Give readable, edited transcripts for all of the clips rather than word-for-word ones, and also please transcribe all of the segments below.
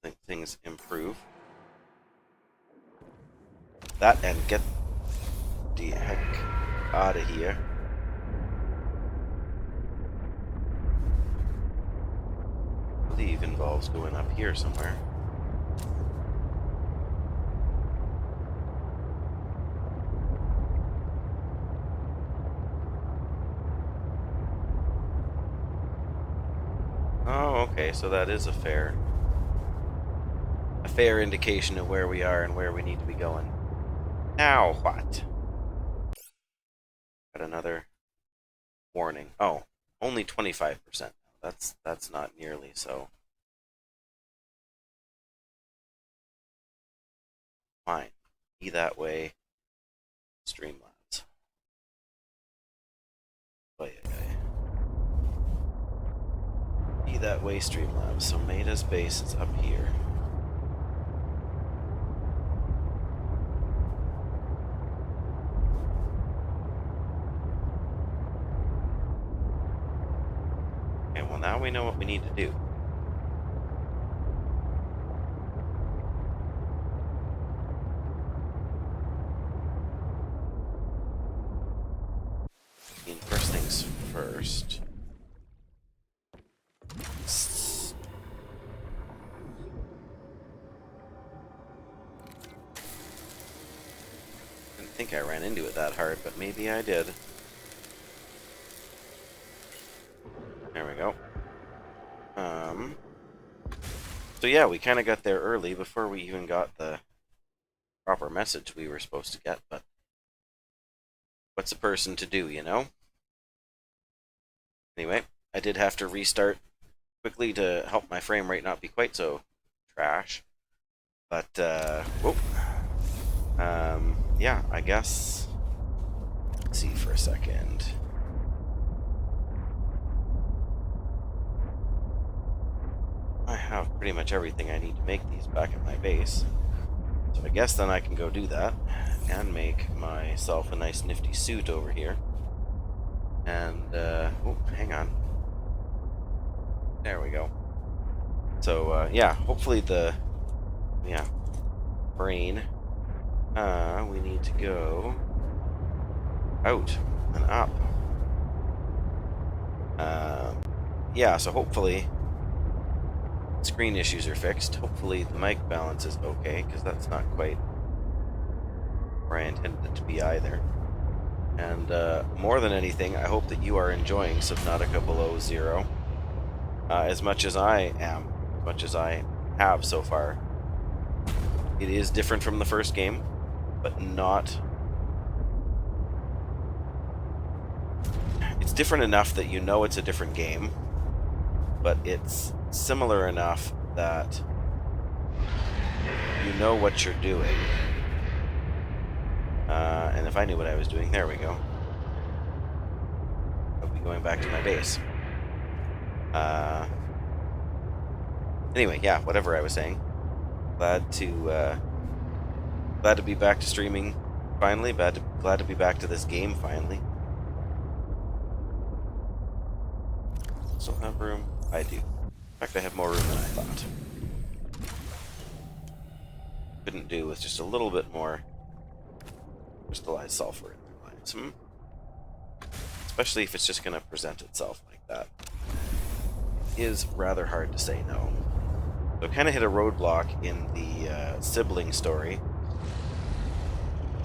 Hope things improve. That and get the heck out of here. I believe involves going up here somewhere. Oh, okay, so that is a fair indication of where we are and where we need to be going. Now what? Got another warning. Oh, only 25%. That's not nearly so. Fine. Be that way. Streamlabs. Oh, yeah. Be that way, Streamlabs. So Meta's base is up here. Okay, well now we know what we need to do. First things first. Didn't think I ran into it that hard, but maybe I did. There we go. So yeah, we kind of got there early before we even got the proper message we were supposed to get, but what's a person to do, you know? Anyway, I did have to restart quickly to help my frame rate not be quite so trash. But, whoop. Yeah, I guess. Let's see for a second. I have pretty much everything I need to make these back at my base. So I guess then I can go do that and make myself a nice nifty suit over here. And, oh, hang on. There we go. So, yeah, hopefully brain. We need to go out and up. Yeah, so hopefully screen issues are fixed. Hopefully the mic balance is okay, because that's not quite where I intended it to be either. And more than anything, I hope that you are enjoying Subnautica Below Zero as much as I am, as much as I have so far. It is different from the first game, but not... It's different enough that you know it's a different game, but it's similar enough that you know what you're doing. And if I knew what I was doing, there we go. I'll be going back to my base. Anyway, yeah, whatever I was saying. Glad to be back to streaming finally. Glad to be back to this game finally. Still have room? I do. In fact, I have more room than I thought. Couldn't do with just a little bit more crystallized sulfur in their lines. Especially if it's just going to present itself like that. It is rather hard to say no. So I kind of hit a roadblock in the sibling story.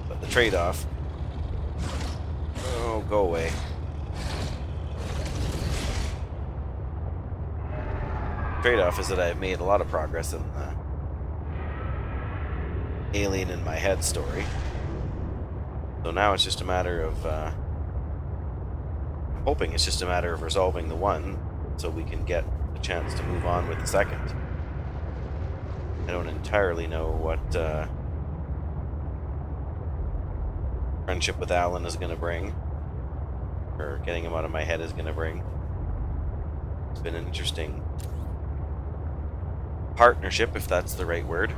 But the trade-off... Oh, go away. Trade-off is that I've made a lot of progress in the alien in my head story. So now it's just a matter of... I'm hoping it's just a matter of resolving the one so we can get a chance to move on with the second. I don't entirely know what friendship with Alan is going to bring, or getting him out of my head is going to bring. It's been an interesting partnership, if that's the right word.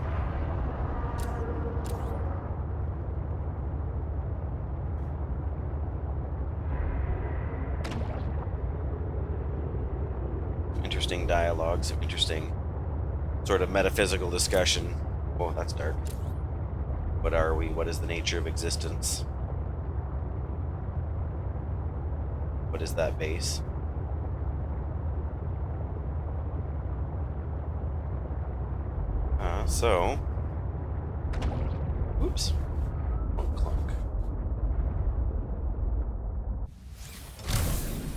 Interesting dialogue, some interesting sort of metaphysical discussion. Oh, that's dark. What are we? What is the nature of existence? What is that base? So... Oops. Clunk, clunk.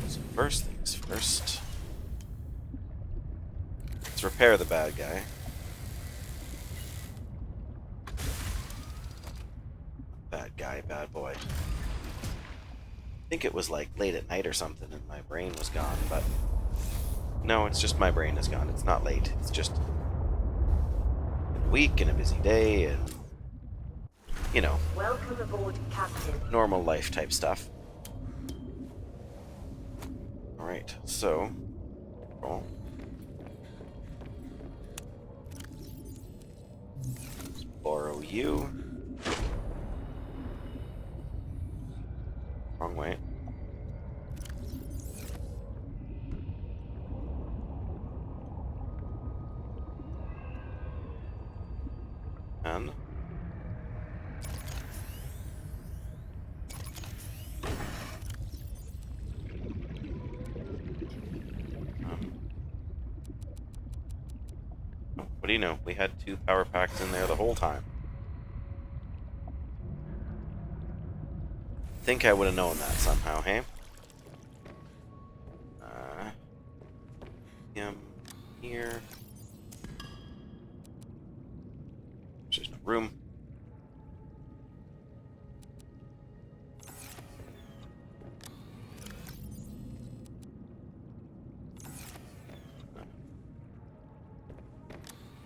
So first things first. Let's repair the bad guy. Bad guy, bad boy. I think it was like late at night or something and my brain was gone, but... No, it's just my brain is gone. It's not late. It's just... a week and a busy day and... You know, welcome aboard, Captain. Normal life type stuff. Alright, so... Roll. Let's borrow you. Wrong way. And... what do you know? We had 2 power packs in there the whole time. Think I would have known that somehow, hey? Him here. There's no room.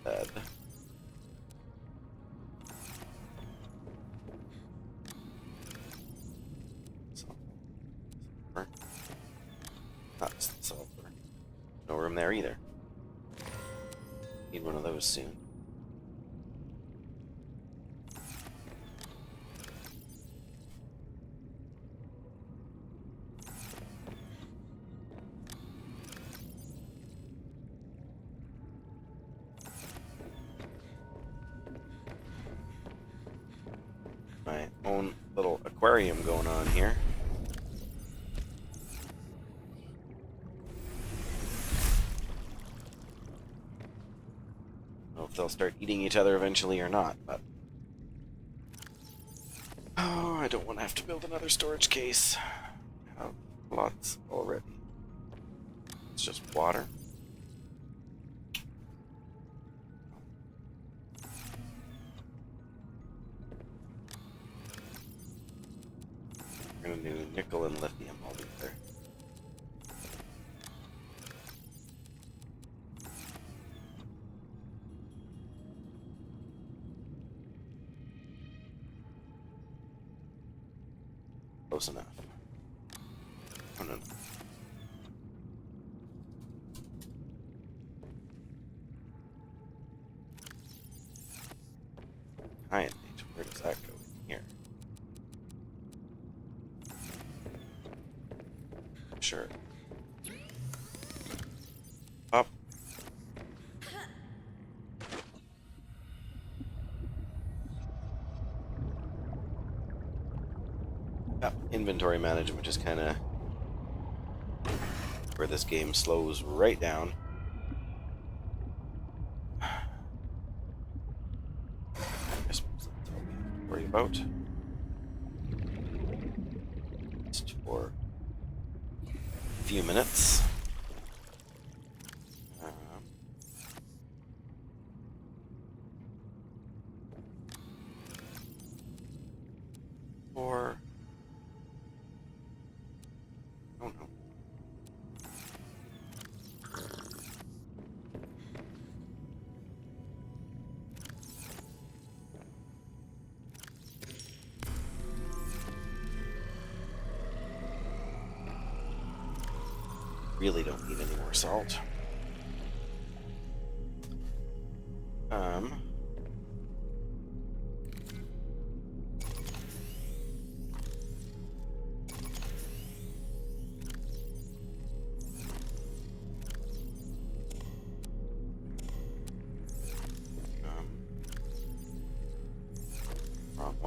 Bed. Silver. Not silver. No room there either. Need one of those soon. My own little aquarium going on here. I don't know if they'll start eating each other eventually or not, but... Oh, I don't want to have to build another storage case. I have lots already. It's just water. We're gonna do nickel and lithium all together. Close enough. Oh no. Kyanite, where does that go? Here. Sure. Up. Yeah, inventory management is kind of where this game slows right down. I guess that's all we have to worry about. Just for a few minutes. Or... oh no. Really don't need any more salt.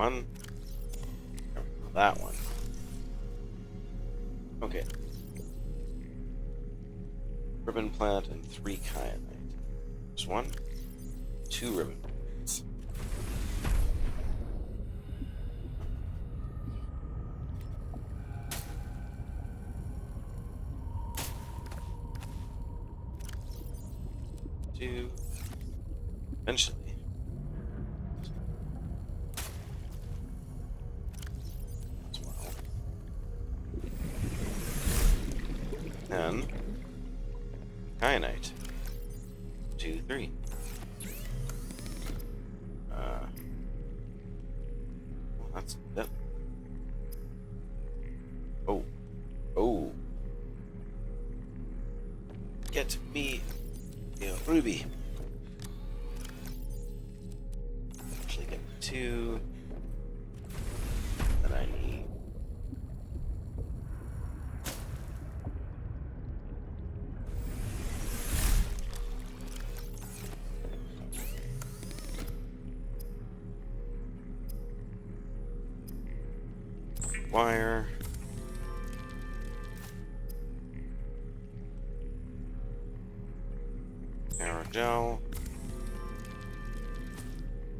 one. That one. Okay. Ribbon plant and 3 kyanite. There's 1, 2 ribbon plants. Eventually. As well. Then kyanite. 2, 3. Well, that's that. Oh. Oh. Get me a ruby. Actually get 2. That I need. Wire. Aerogel.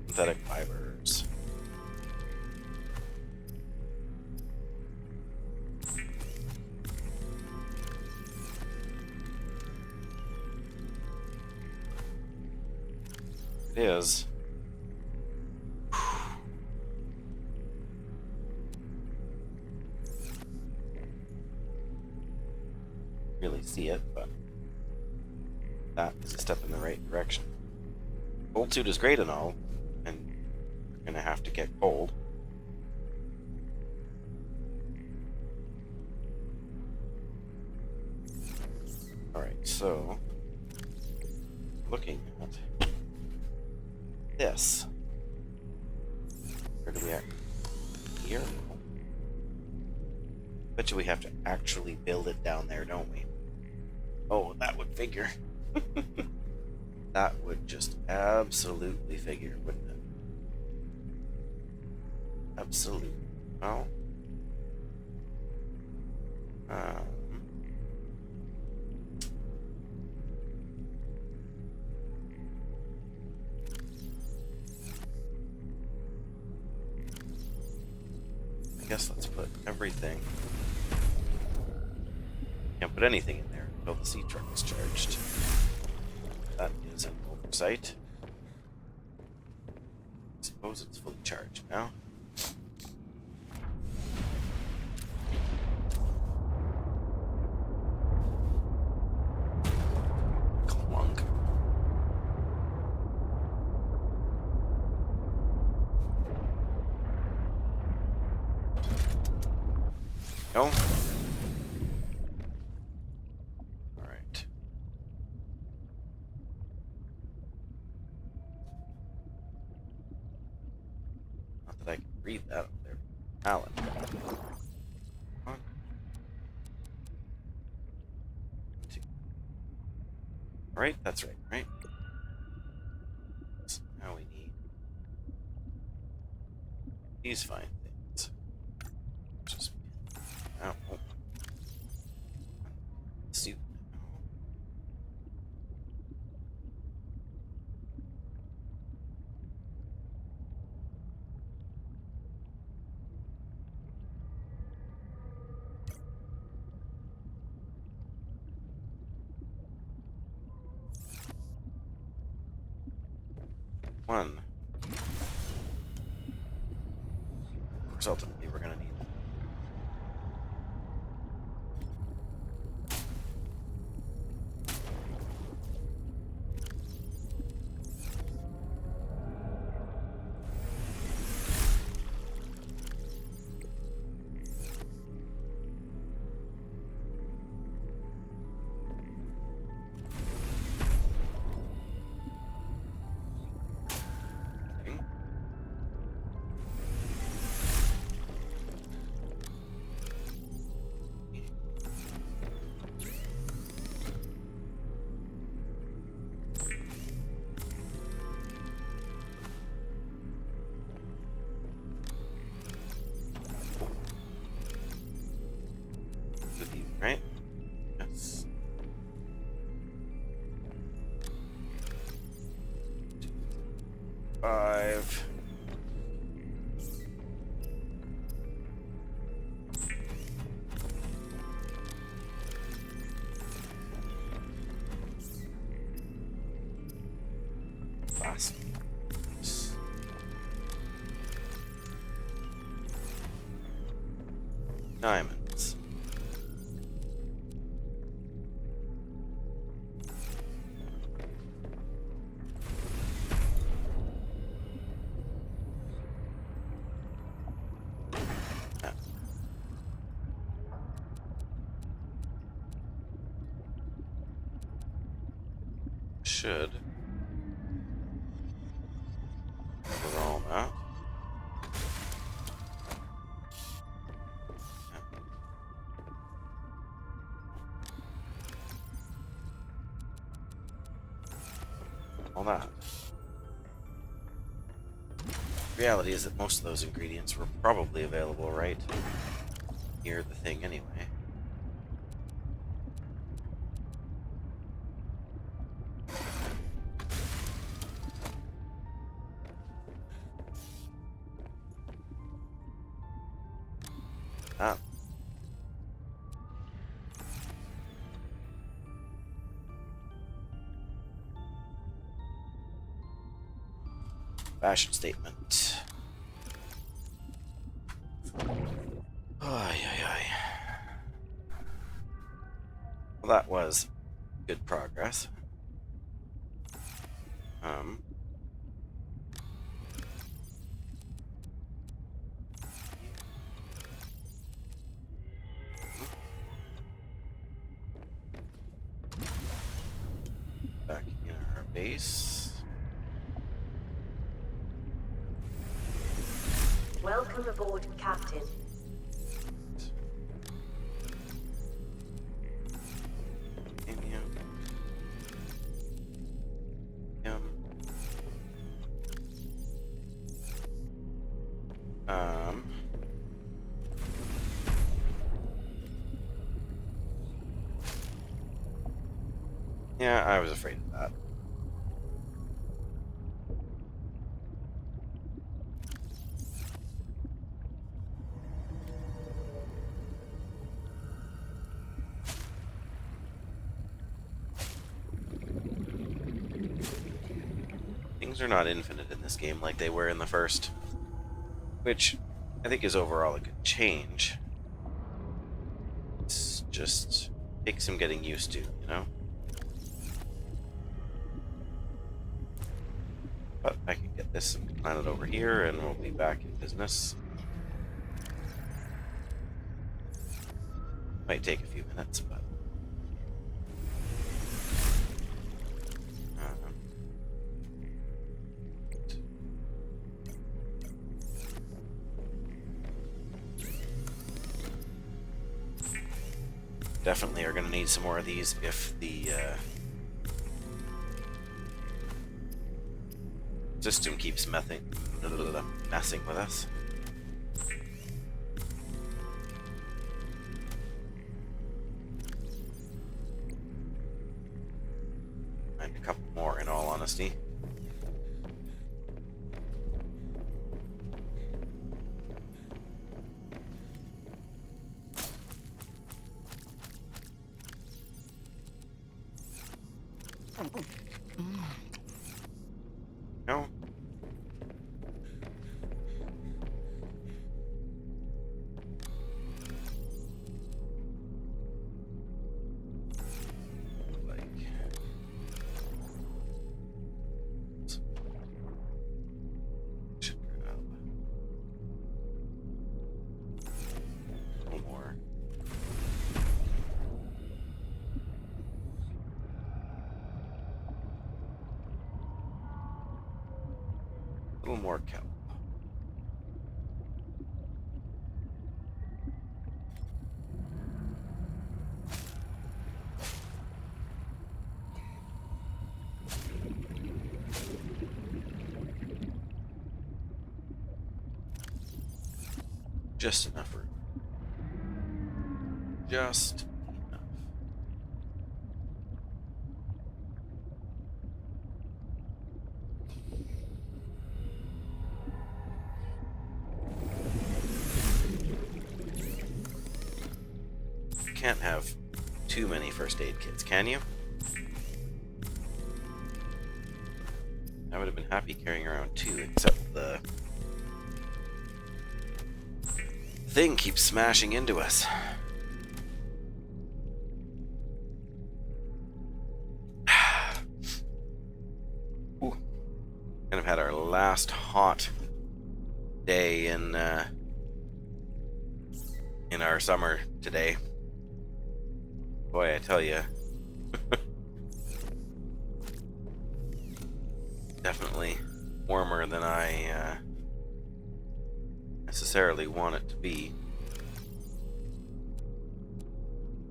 Synthetic fibers. It is. Really see it, but that is a step in the right direction. Cold suit is great and all, and you're gonna have to get cold. Alright, so looking at this. Where do we at? Here? Bet you we have to actually build it down there, don't we? Oh, that would figure. That would just absolutely figure, wouldn't it? Absolutely. Well. I guess let's put everything. Can't put anything in there until the sea truck is charged. That is an oversight. I suppose it's fully charged now. Clunk. No. Alright. Not that I can read that up there. Alan. One. 2. Alright, that's right, right? So now we need these fine things. Just oh. Suit. One. Because ultimately we're gonna need that. 5. Last. Diamonds. Ah. Should. We're all out. All that. Reality is that most of those ingredients were probably available right near the thing anyway. Ah. Fashion statement. Ay, ay, ay. Well, that was good progress. Back in our base. Welcome aboard, Captain. Yeah, I was afraid of that. Things are not infinite in this game like they were in the first, which I think is overall a good change. It's just takes some getting used to, you know? But I can get this and plant it over here and we'll be back in business. Might take a few minutes, but... definitely are going to need some more of these if the system keeps messing with us. And a couple more, in all honesty. No. Like should grab a little more. A little more kelp. Just enough room. Just enough. can't have too many first aid kits, can you? I would have been happy carrying around 2, except the thing keeps smashing into us. Ooh. Kind of had our last hot day in our summer today. Boy, I tell you. Definitely warmer than I necessarily want it to be.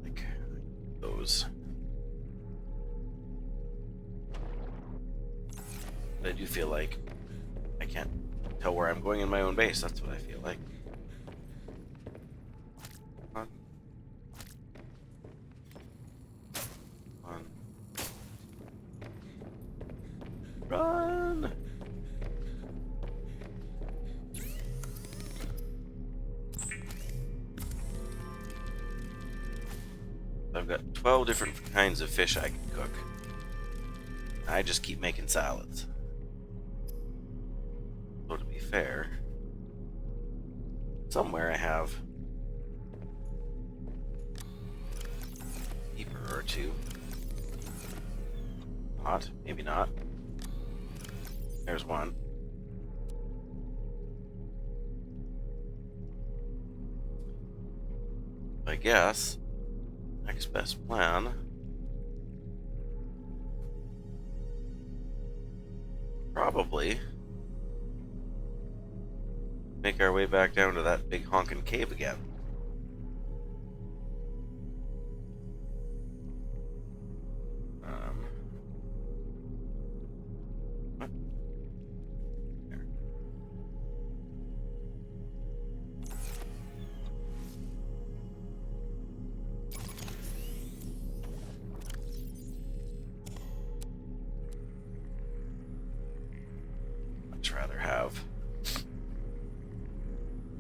Like those. But I do feel like I can't tell where I'm going in my own base. That's what I feel like. Come on. Run! I've got 12 different kinds of fish I can cook. I just keep making salads. So to be fair, somewhere I have a keeper or 2. Not, maybe not. There's one. I guess next best plan probably make our way back down to that big honkin' cave again. What? There. Much rather have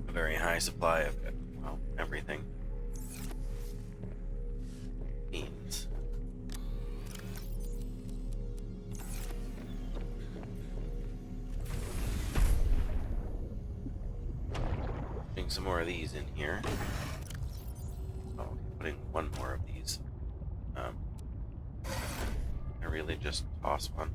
a very high supply of, well, everything. Beans. Putting some more of these in here. Oh, putting one more of these. I really just toss one.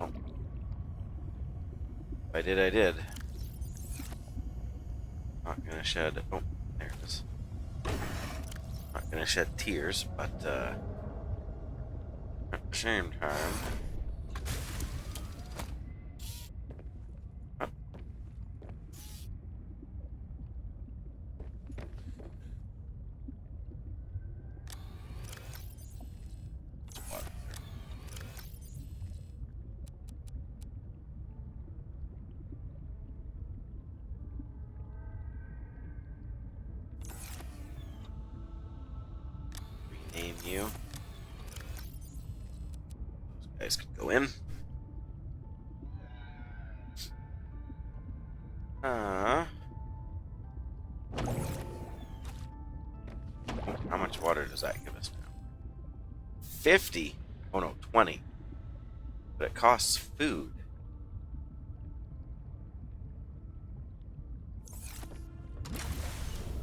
Oh. If I did, I did. Not gonna shed. Oh, there it is. Not gonna shed tears, but at the same time. Oh. What? Rename you. Those guys could go in. How much water does that give us now? 50? Oh no, 20. But it costs food.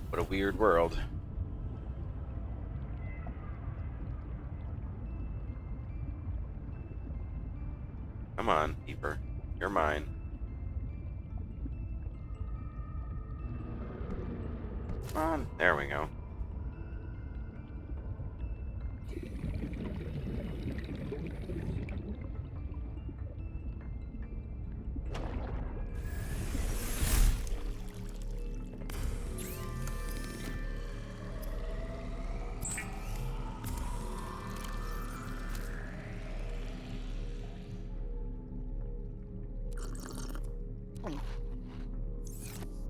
What a weird world. Come on, Peeper. You're mine. Come on. There we go.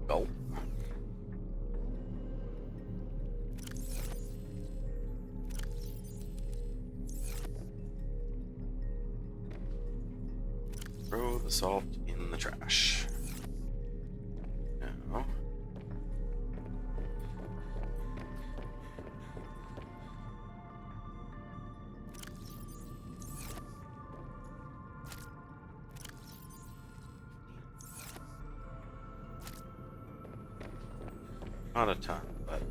Go. the salt in the trash. Now, not a ton, but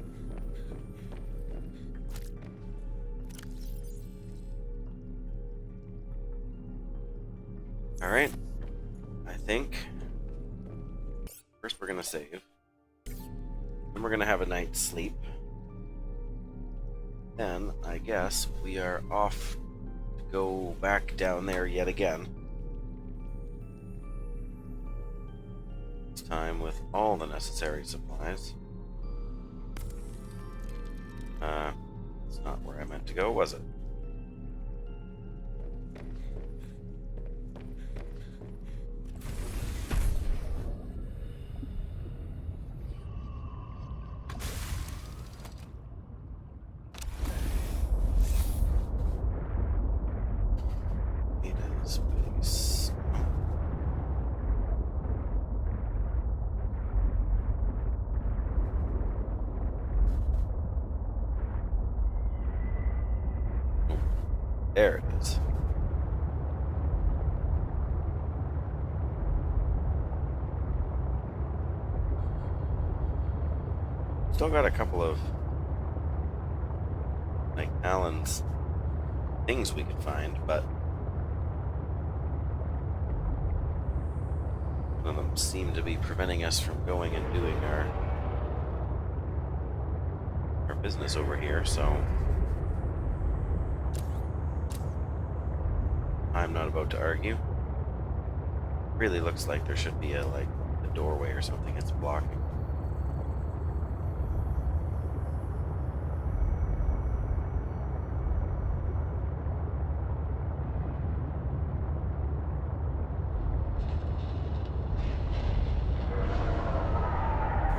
all right. I think first we're gonna save, then we're gonna have a night's sleep. Then I guess we are off to go back down there yet again. This time with all the necessary supplies. It's not where I meant to go, was it? Space. There it is. Still got a couple of like Alan's things we could find, but none of them seem to be preventing us from going and doing our business over here, so I'm not about to argue. Really looks like there should be a doorway or something it's blocking.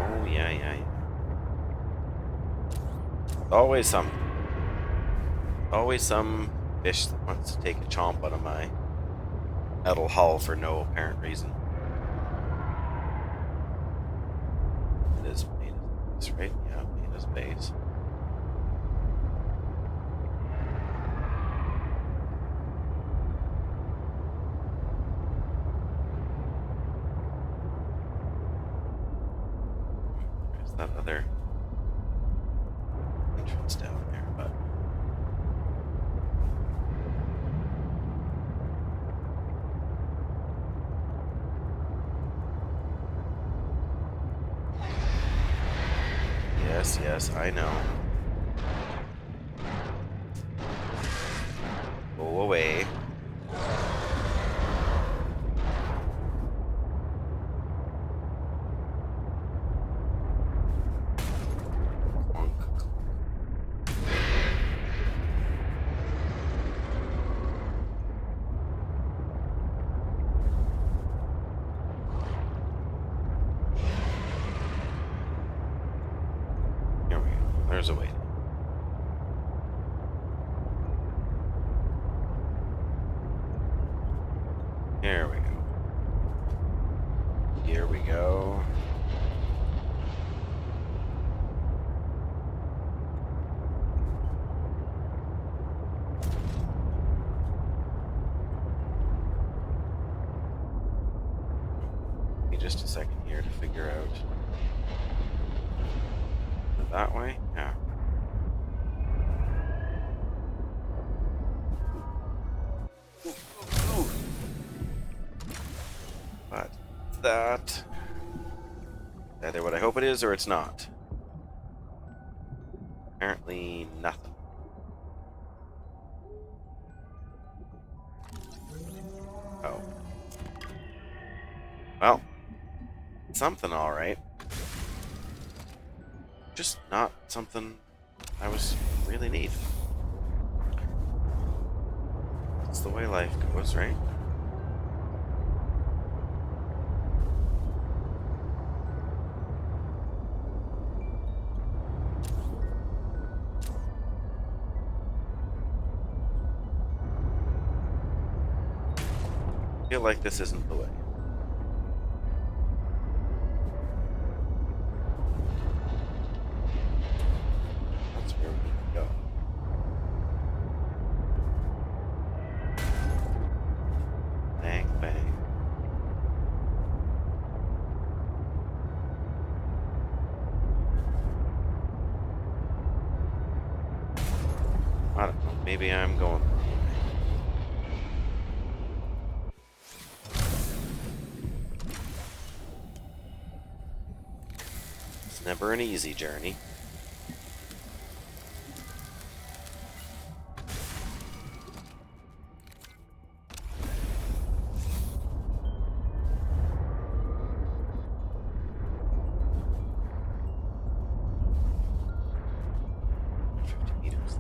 Oh yeah. Always some fish that wants to take a chomp out of my metal hull for no apparent reason. It is made of base, right? Yeah, made as base. There's that other entrance down there, but yes, I know. Go away. Here we go. There's a way. Here we go. Here we go. Give me just a second here to figure out. That way? Yeah. Ooh. But that either what I hope it is or it's not. Apparently nothing. Oh. Well, something all right. Just not something I was really need. That's the way life goes, right? feel like this isn't the way. That's where we need to go. Bang, bang. I don't know. Maybe I'm going. It's never an easy journey.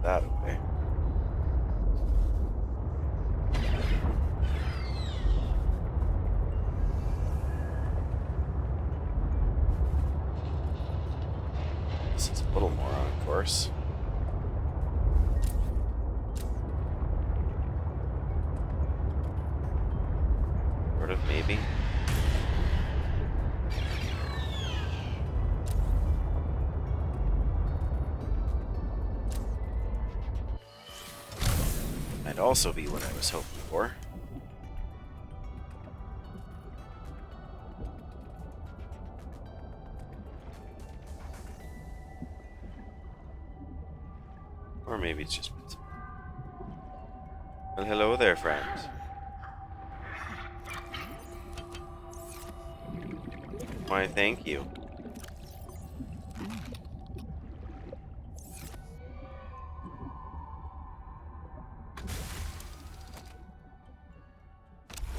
That away. This is a little more on course. Sort of, maybe. Might also be what I was hoping for. Or maybe it's just... Well, hello there, friends. Why, thank you.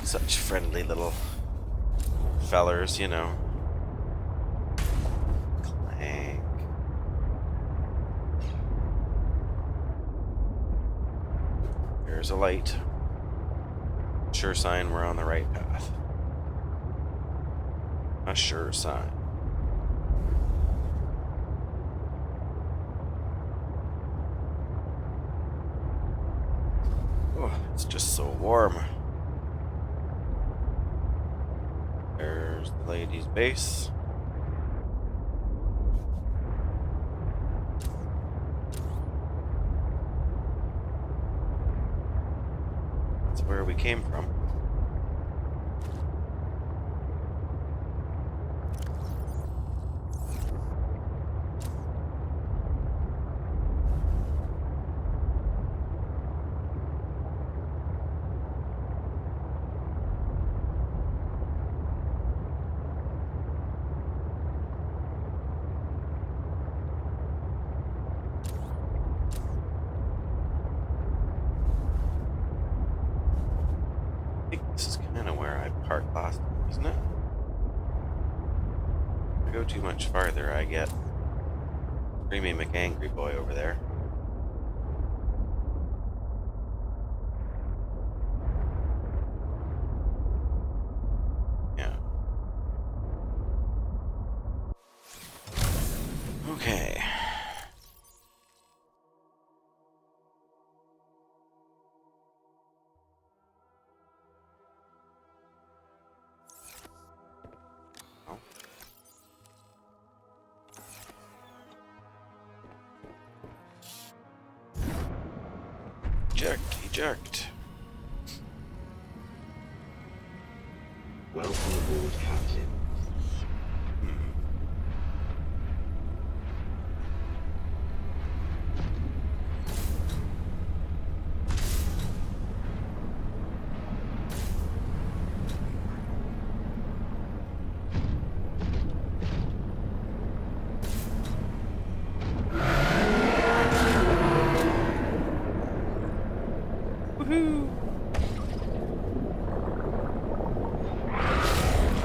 Such friendly little fellers, you know. Clank. There's a light. Sure sign we're on the right path. A sure sign. Oh, it's just so warm. There's the lady's base. That's where we came from. I think this is kind of where I parked last time, isn't it? If I go too much farther, I get Creamy McAngry Boy over there. Yeah. Okay. Eject, eject. Welcome aboard, Captain.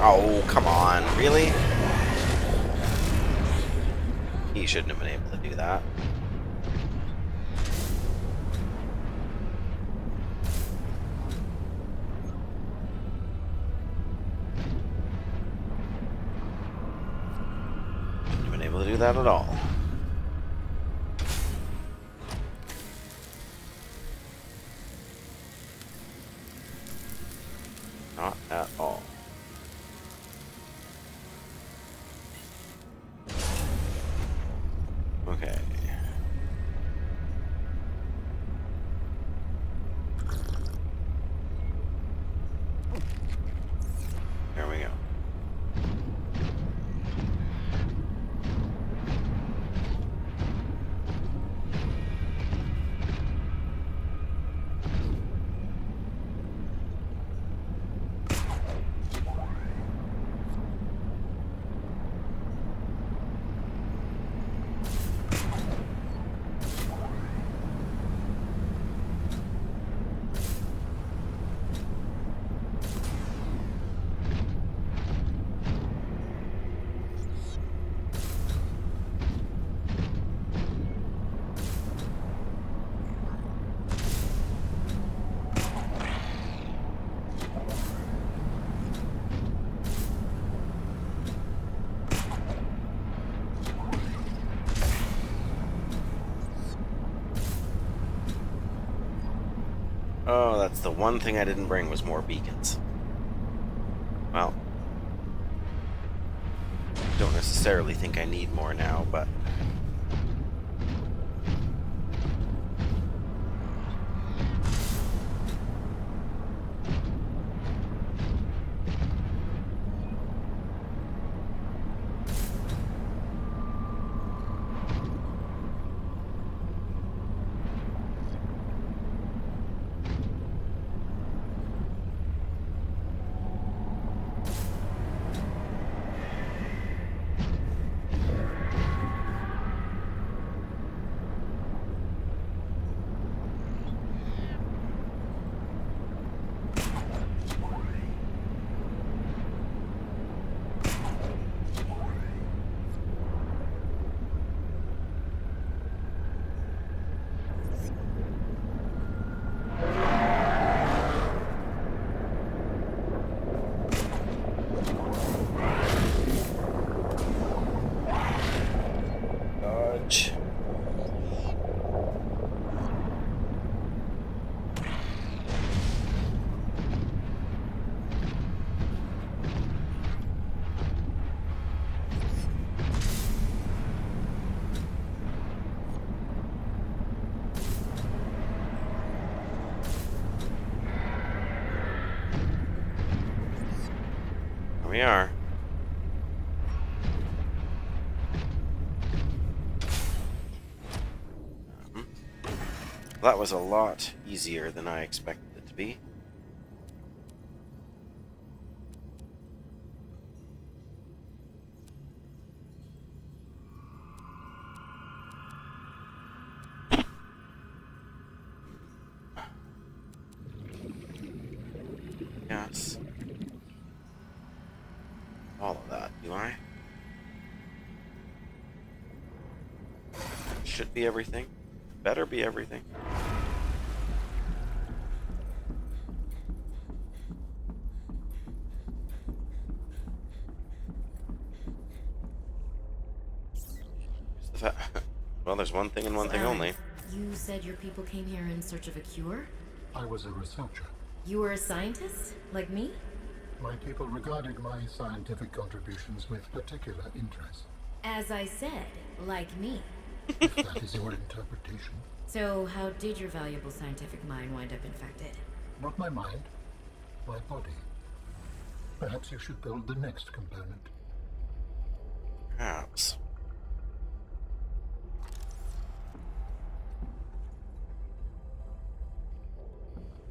Oh, come on. Really? He shouldn't have been able to do that. Shouldn't have been able to do that at all. Okay. There we go. Oh, that's the one thing I didn't bring was more beacons. Well, don't necessarily think I need more now, but dodge. Here we are. That was a lot easier than I expected it to be. Yes. All of that, do I? Should be everything. Better be everything. Here's the well, there's one thing and one thing only. You said your people came here in search of a cure? I was a researcher. You were a scientist? Like me? My people regarded my scientific contributions with particular interest. As I said, like me. If that is your interpretation. So how did your valuable scientific mind wind up infected? Not my mind, my body. Perhaps you should build the next component. Perhaps.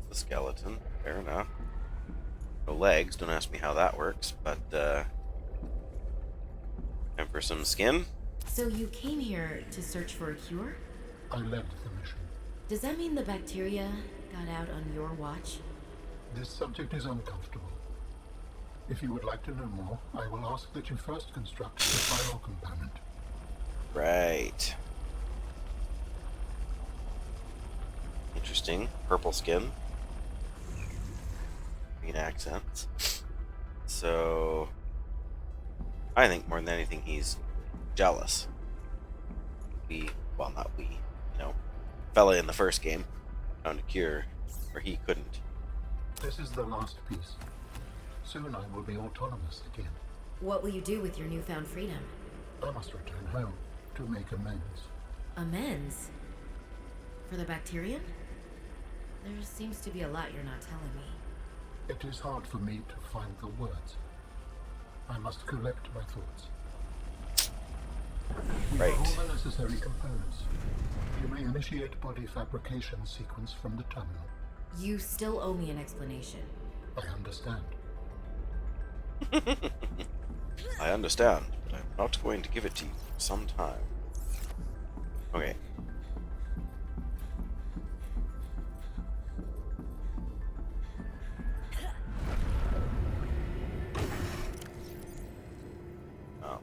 The skeleton. Fair enough. No legs. Don't ask me how that works, but and for some skin. So you came here to search for a cure? I led the mission. Does that mean the bacteria got out on your watch? This subject is uncomfortable. If you would like to know more, I will ask that you first construct the final component. Right. Interesting. Purple skin. Green accents. So, I think more than anything he's jealous. Well, not we, fella in the first game found a cure where he couldn't. This is the last piece. Soon I will be autonomous again. What will you do with your newfound freedom? I must return home. to make amends. Amends? For the bacterium? There seems to be a lot you're not telling me. It is hard for me to find the words. I must collect my thoughts. We have all the necessary components. You may initiate body fabrication sequence from the terminal. You still owe me an explanation. I understand. I understand, but I'm not going to give it to you for some time. Okay. Oh.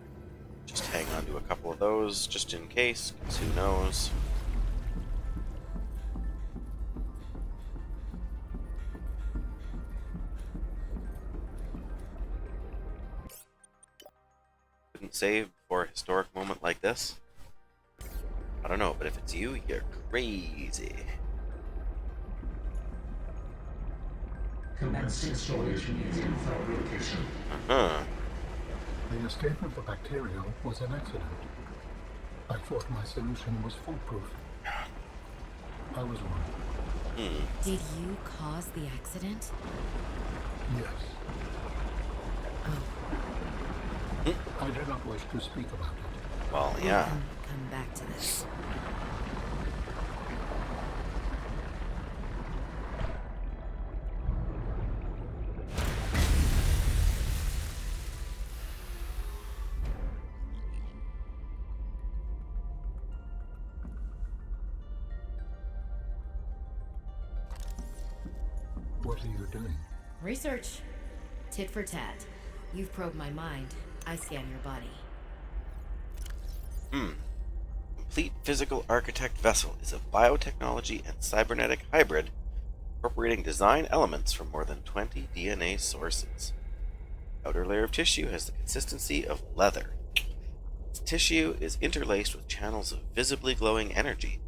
Just hang on to a couple of those, just in case, 'cause who knows. Couldn't save for a historic moment like this? I don't know, but if it's you, you're crazy. Commencing installation in fabrication. Uh-huh. The escape of the bacterial was an accident. I thought my solution was foolproof. I was wrong. Did you cause the accident? Yes. Oh, I do not wish to speak about it. Well, we yeah. can come back to this. What are you doing? Research. Tit for tat. You've probed my mind. I scan your body. Complete Physical Architect Vessel is a biotechnology and cybernetic hybrid incorporating design elements from more than 20 DNA sources. The outer layer of tissue has the consistency of leather. Its tissue is interlaced with channels of visibly glowing energy,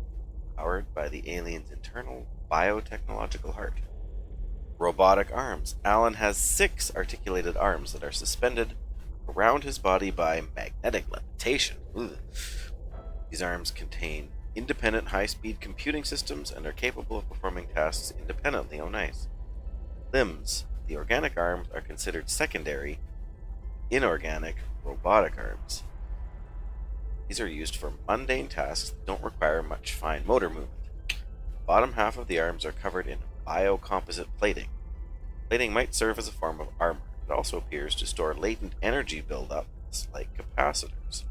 powered by the alien's internal biotechnological heart. Robotic arms. Alan has 6 articulated arms that are suspended around his body by magnetic levitation. Ugh. These arms contain independent high-speed computing systems and are capable of performing tasks independently. Oh, nice. Limbs. The organic arms are considered secondary, inorganic, robotic arms. These are used for mundane tasks that don't require much fine motor movement. The bottom half of the arms are covered in biocomposite plating. Plating might serve as a form of armor. It also appears to store latent energy buildups like capacitors.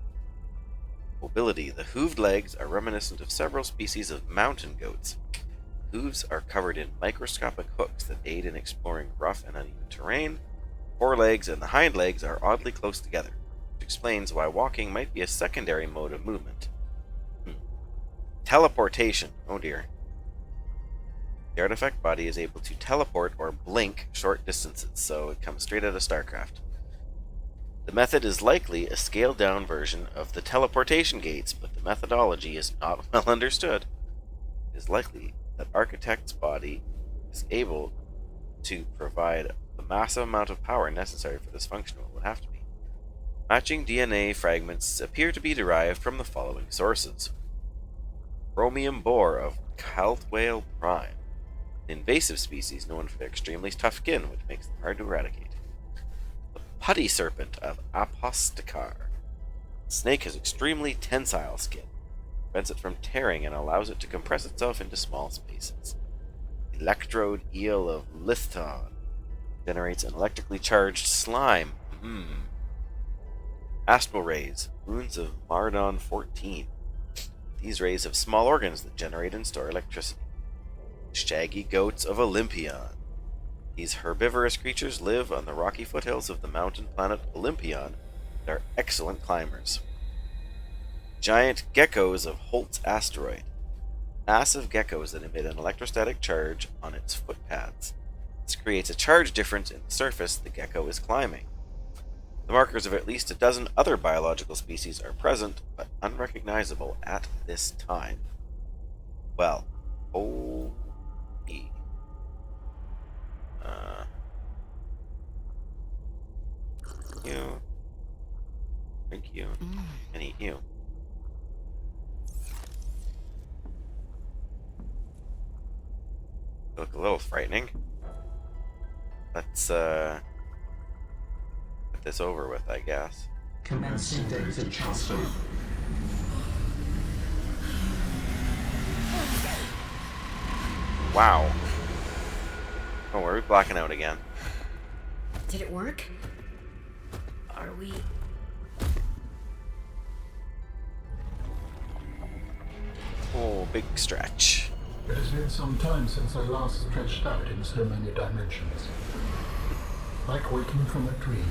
Mobility. The hooved legs are reminiscent of several species of mountain goats. Hooves are covered in microscopic hooks that aid in exploring rough and uneven terrain. Forelegs and the hind legs are oddly close together, which explains why walking might be a secondary mode of movement. Teleportation. Oh dear. The artifact body is able to teleport or blink short distances, so it comes straight out of StarCraft. The method is likely a scaled-down version of the teleportation gates, but the methodology is not well understood. It is likely that Architect's body is able to provide the massive amount of power necessary for this function. What would have to be. Matching DNA fragments appear to be derived from the following sources. Chromium boar of Calt whale prime, an invasive species known for their extremely tough skin, which makes them hard to eradicate. The putty serpent of Aposticar. The snake has extremely tensile skin, prevents it from tearing and allows it to compress itself into small spaces. Electrode eel of Lithon generates an electrically charged slime. Astral rays, runes of Mardon 14. These rays have small organs that generate and store electricity. Shaggy goats of Olympion. These herbivorous creatures live on the rocky foothills of the mountain planet Olympion and are excellent climbers. Giant geckos of Holt's asteroid. Massive geckos that emit an electrostatic charge on its footpads. This creates a charge difference in the surface the gecko is climbing. The markers of at least a dozen other biological species are present, but unrecognizable at this time. Well, holy. You. Thank you. And eat you. look a little frightening. Let's get this over with, I guess. Commencing data transfer. Wow. Oh, are we blacking out again? Did it work? Are we... Oh, big stretch. It has been some time since I last stretched out in so many dimensions. Like waking from a dream.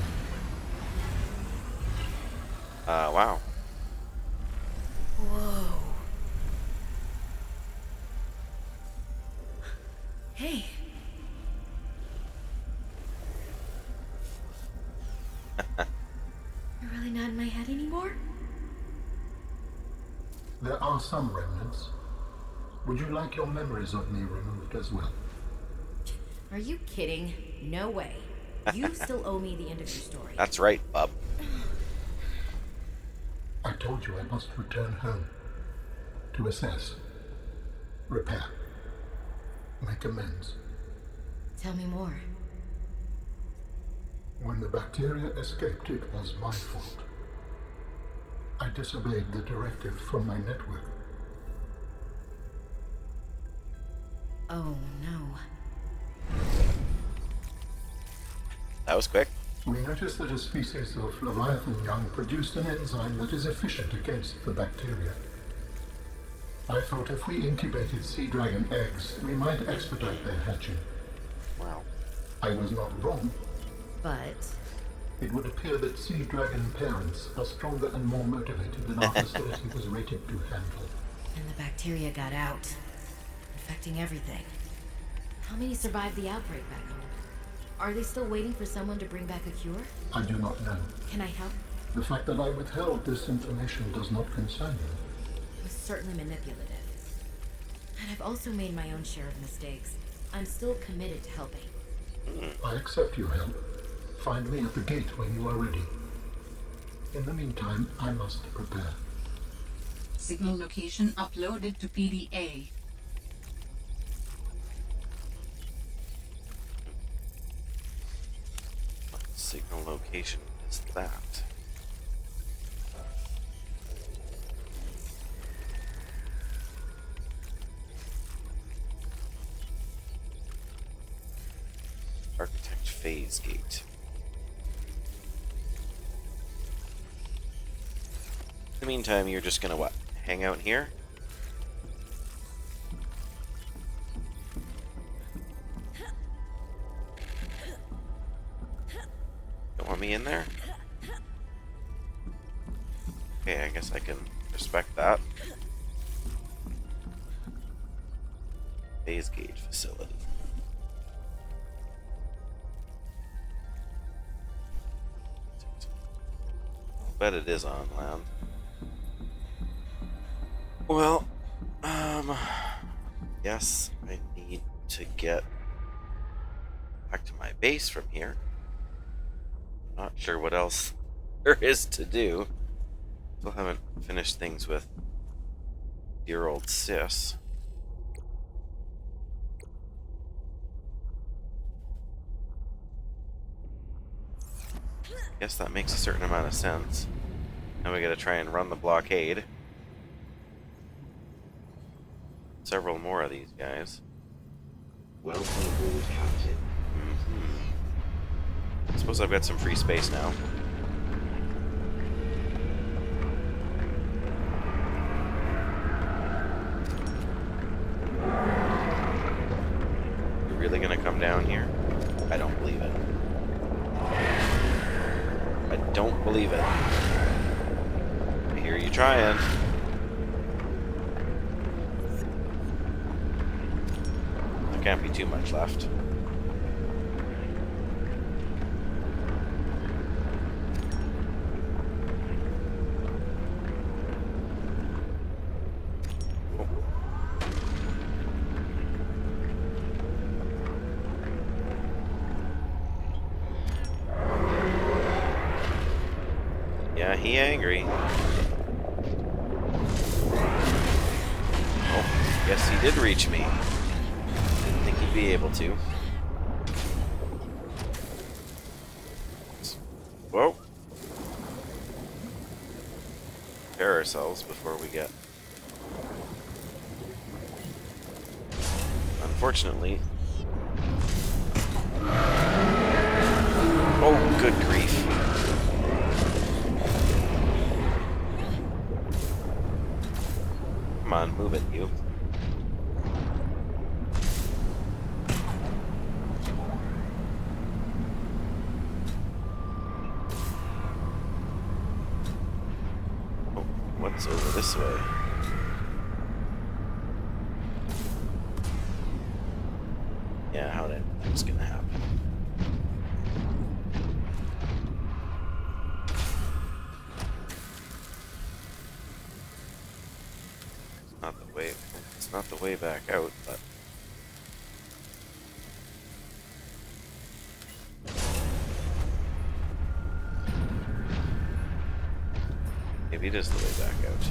Wow. Whoa. Hey. You're really not in my head anymore? There are some remnants. Would you like your memories of me removed as well? Are you kidding? No way. You still owe me the end of your story. That's right, bub. I told you I must return home. To assess. Repair. Make amends. Tell me more. When the bacteria escaped, it was my fault. I disobeyed the directive from my network. Oh no. That was quick. We noticed that a species of Leviathan young produced an enzyme that is efficient against the bacteria. I thought if we incubated sea dragon eggs, we might expedite their hatching. Wow. I was not wrong. But... It would appear that sea dragon parents are stronger and more motivated than our facility was rated to handle. And the bacteria got out, infecting everything. How many survived the outbreak back home? Are they still waiting for someone to bring back a cure? I do not know. Can I help? The fact that I withheld this information does not concern you. It was certainly manipulative. And I've also made my own share of mistakes. I'm still committed to helping. I accept your help. Find me at the gate when you are ready. In the meantime, I must prepare. Signal location uploaded to PDA. What signal location is that? Architect phase gate. In the meantime, you're just gonna what? Hang out here? Don't want me in there? Okay, I guess I can respect that. Phase gate facility. I'll bet it is on land. Well, yes, I need to get back to my base from here. Not sure what else there is to do. Still haven't finished things with dear old sis. Guess that makes a certain amount of sense. Now we gotta try and run the blockade. Several more of these guys. Welcome aboard, Captain. I suppose I've got some free space now. You're really gonna come down here? I don't believe it. I don't believe it. I hear you trying. There can't be too much left. Yeah, he angry. Oh, guess he did reach me. Didn't think he should be able to. Whoa. Prepare ourselves before we get... Unfortunately... Oh, good grief. Come on, move it, you. Oh, what's over this way? Yeah, how did that was gonna happen? Not the way. It's not the way back out, but maybe it is the way back out.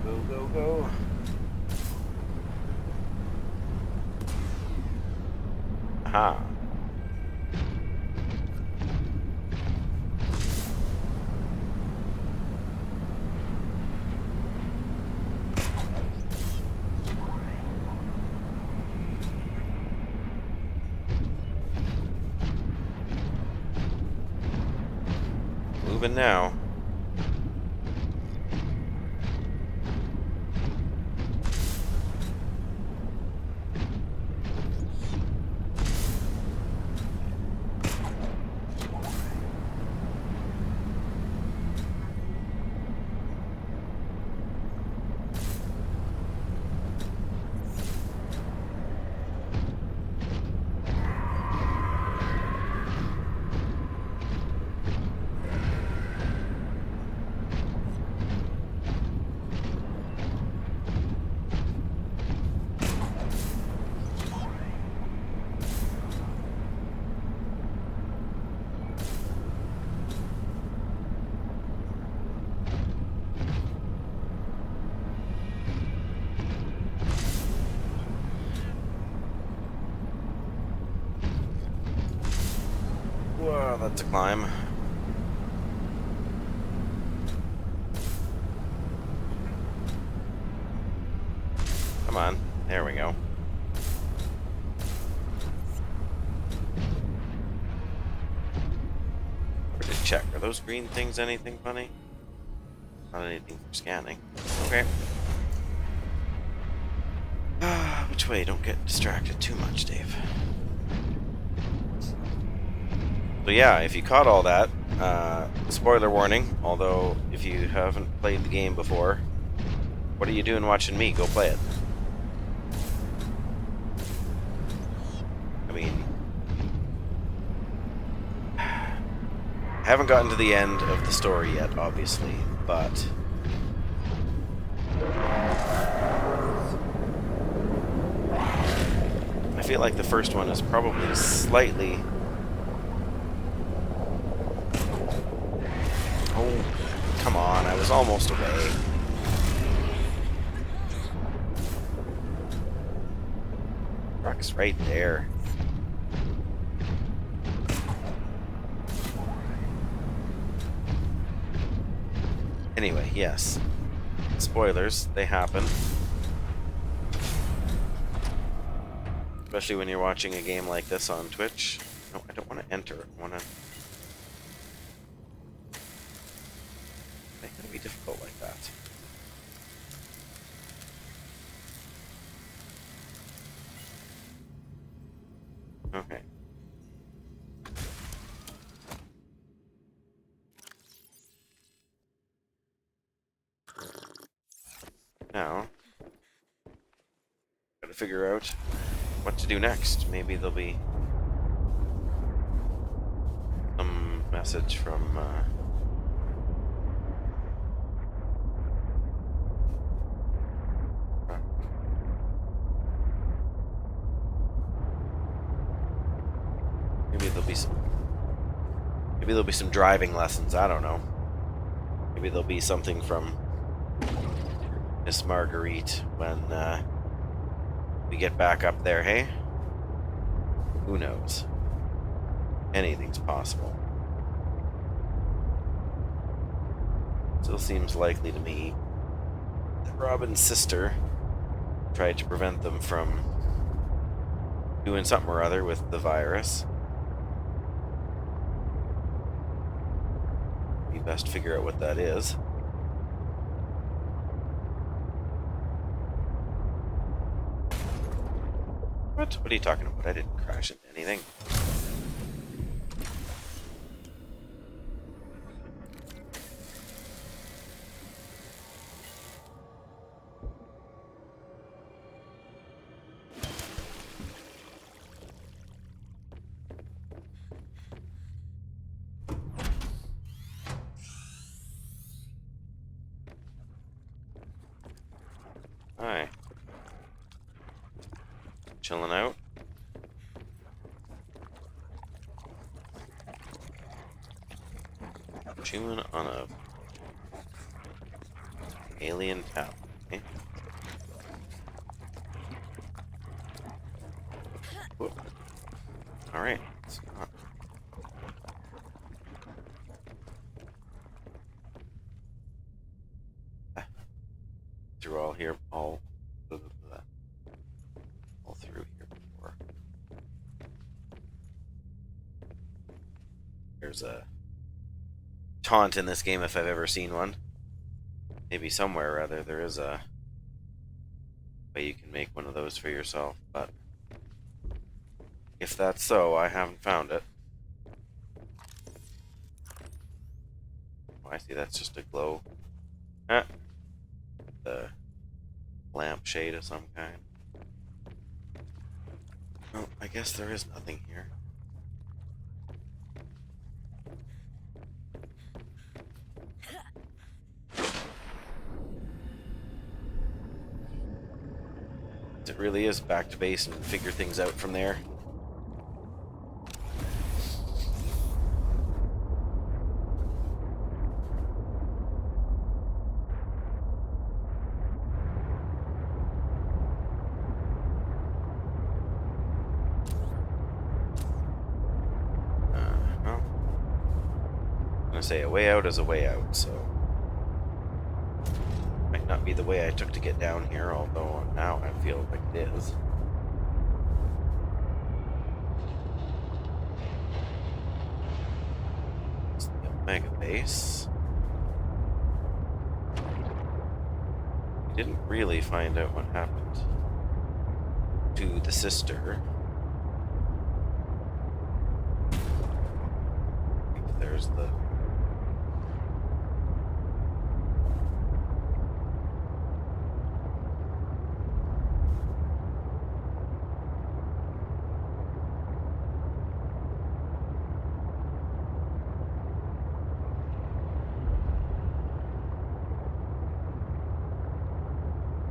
Go, go, go. Aha. Moving now. Whoa, that's a climb. Come on. There we go. Or to check. Are those green things anything funny? Not anything for scanning. Okay. Which way? Don't get distracted too much, Dave. So yeah, if you caught all that, spoiler warning, although if you haven't played the game before, what are you doing watching me? Go play it. I mean, I haven't gotten to the end of the story yet, obviously, but I feel like the first one is probably slightly... Oh, come on, I was almost away. Rock's right there. Anyway, yes. Spoilers, they happen. Especially when you're watching a game like this on Twitch. No, I don't want to enter. I want to... Make it be difficult like that. Okay. Now, gotta figure out what to do next. Maybe there'll be some message from maybe there'll be some driving lessons, I don't know. Maybe there'll be something from Miss Marguerite when we get back up there, hey? Who knows? Anything's possible. Still seems likely to me that Robin's sister tried to prevent them from doing something or other with the virus. We best figure out what that is. What? What are you talking about? I didn't crash into anything. Hi. Chilling out. Chewing on a alien tablet. Okay. All right. Through all here, all through here before. There's a taunt in this game if I've ever seen one. Maybe somewhere rather there is a way you can make one of those for yourself, but if that's so, I haven't found it. Oh, I see, that's just a glow. The lampshade of some kind. Well, I guess there is nothing here. It really is back to base and figure things out from there. Well, I'm gonna say a way out is a way out, so might not be the way I took to get down here, although now I feel like it is. It's the Omega base. We didn't really find out what happened to the sister. I think there's the...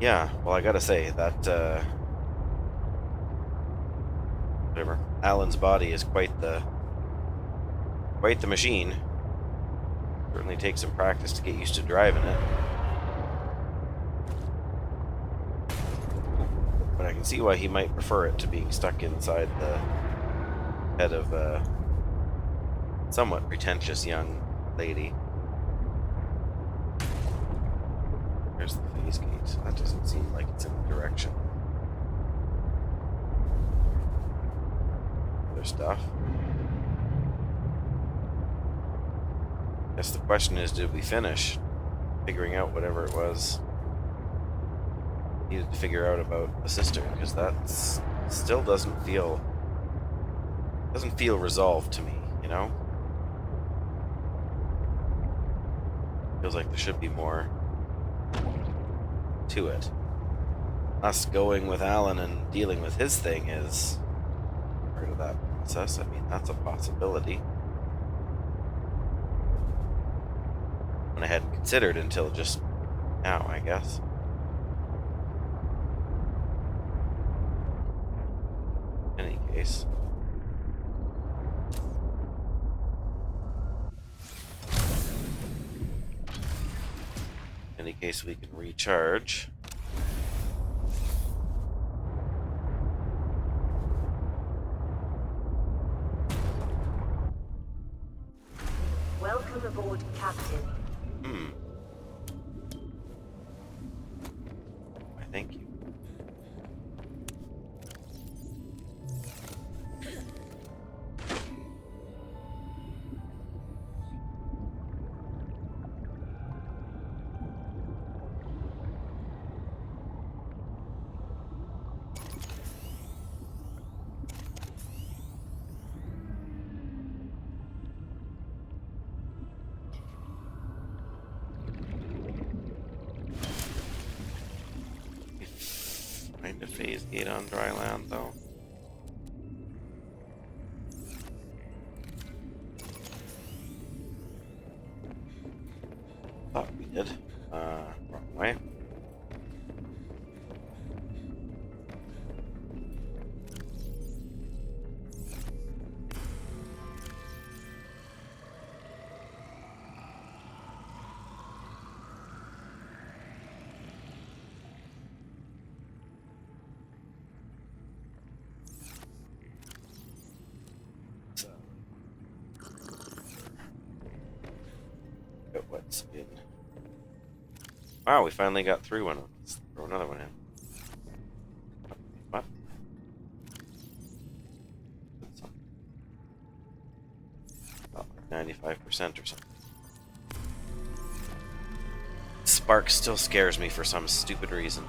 Yeah, well, I gotta say, that, whatever, Alan's body is quite the machine. Certainly takes some practice to get used to driving it. But I can see why he might prefer it to being stuck inside the head of a somewhat pretentious young lady. There's the phase gate. That doesn't seem like it's in the direction. Other stuff. Guess the question is, did we finish figuring out whatever it was needed to figure out about the sister? Because that still doesn't feel resolved to me, you know? Feels like there should be more to it. Us going with Alan and dealing with his thing is part of that process. I mean, that's a possibility. one I hadn't considered until just now, I guess. In any case. In any case, we can recharge. Welcome aboard, Captain. I thank you. Find a phase gate on dry land, though. Thought we did. Wrong way. What's in? Wow, we finally got through one. Let's throw another one in. What? About like 95% or something. Spark still scares me for some stupid reason.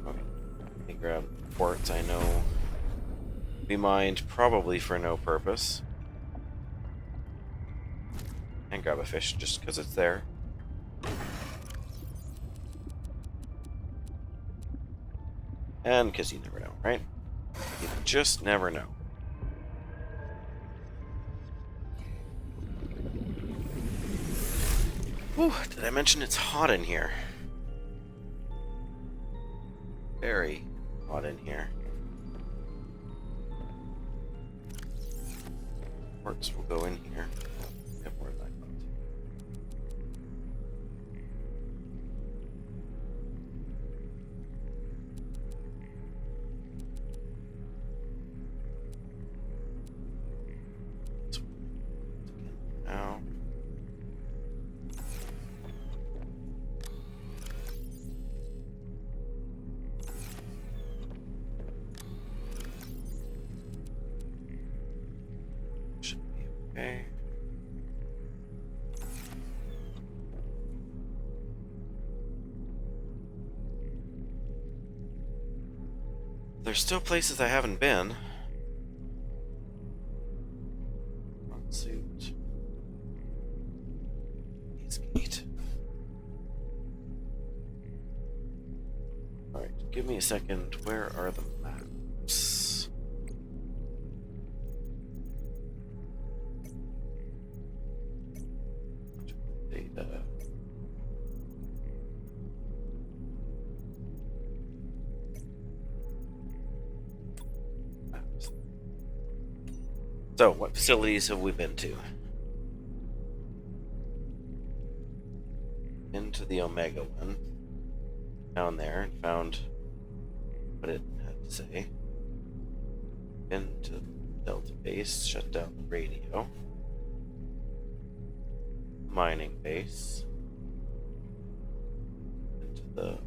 Okay. Let me grab quartz, I know. Be mined probably for no purpose. And grab a fish just because it's there. And because you never know, right? You just never know. Whew, did I mention it's hot in here? Very hot in here. Quartz will go in here. Yep, where did that go to? Now. Okay. There's still places I haven't been. Front suit. East gate. Alright, give me a second. Where are the maps? Data. Maps. So, what facilities have we been to? Into the Omega one. Down there and found what it had to say. Into Delta base, shut down the radio. Mining base. Into the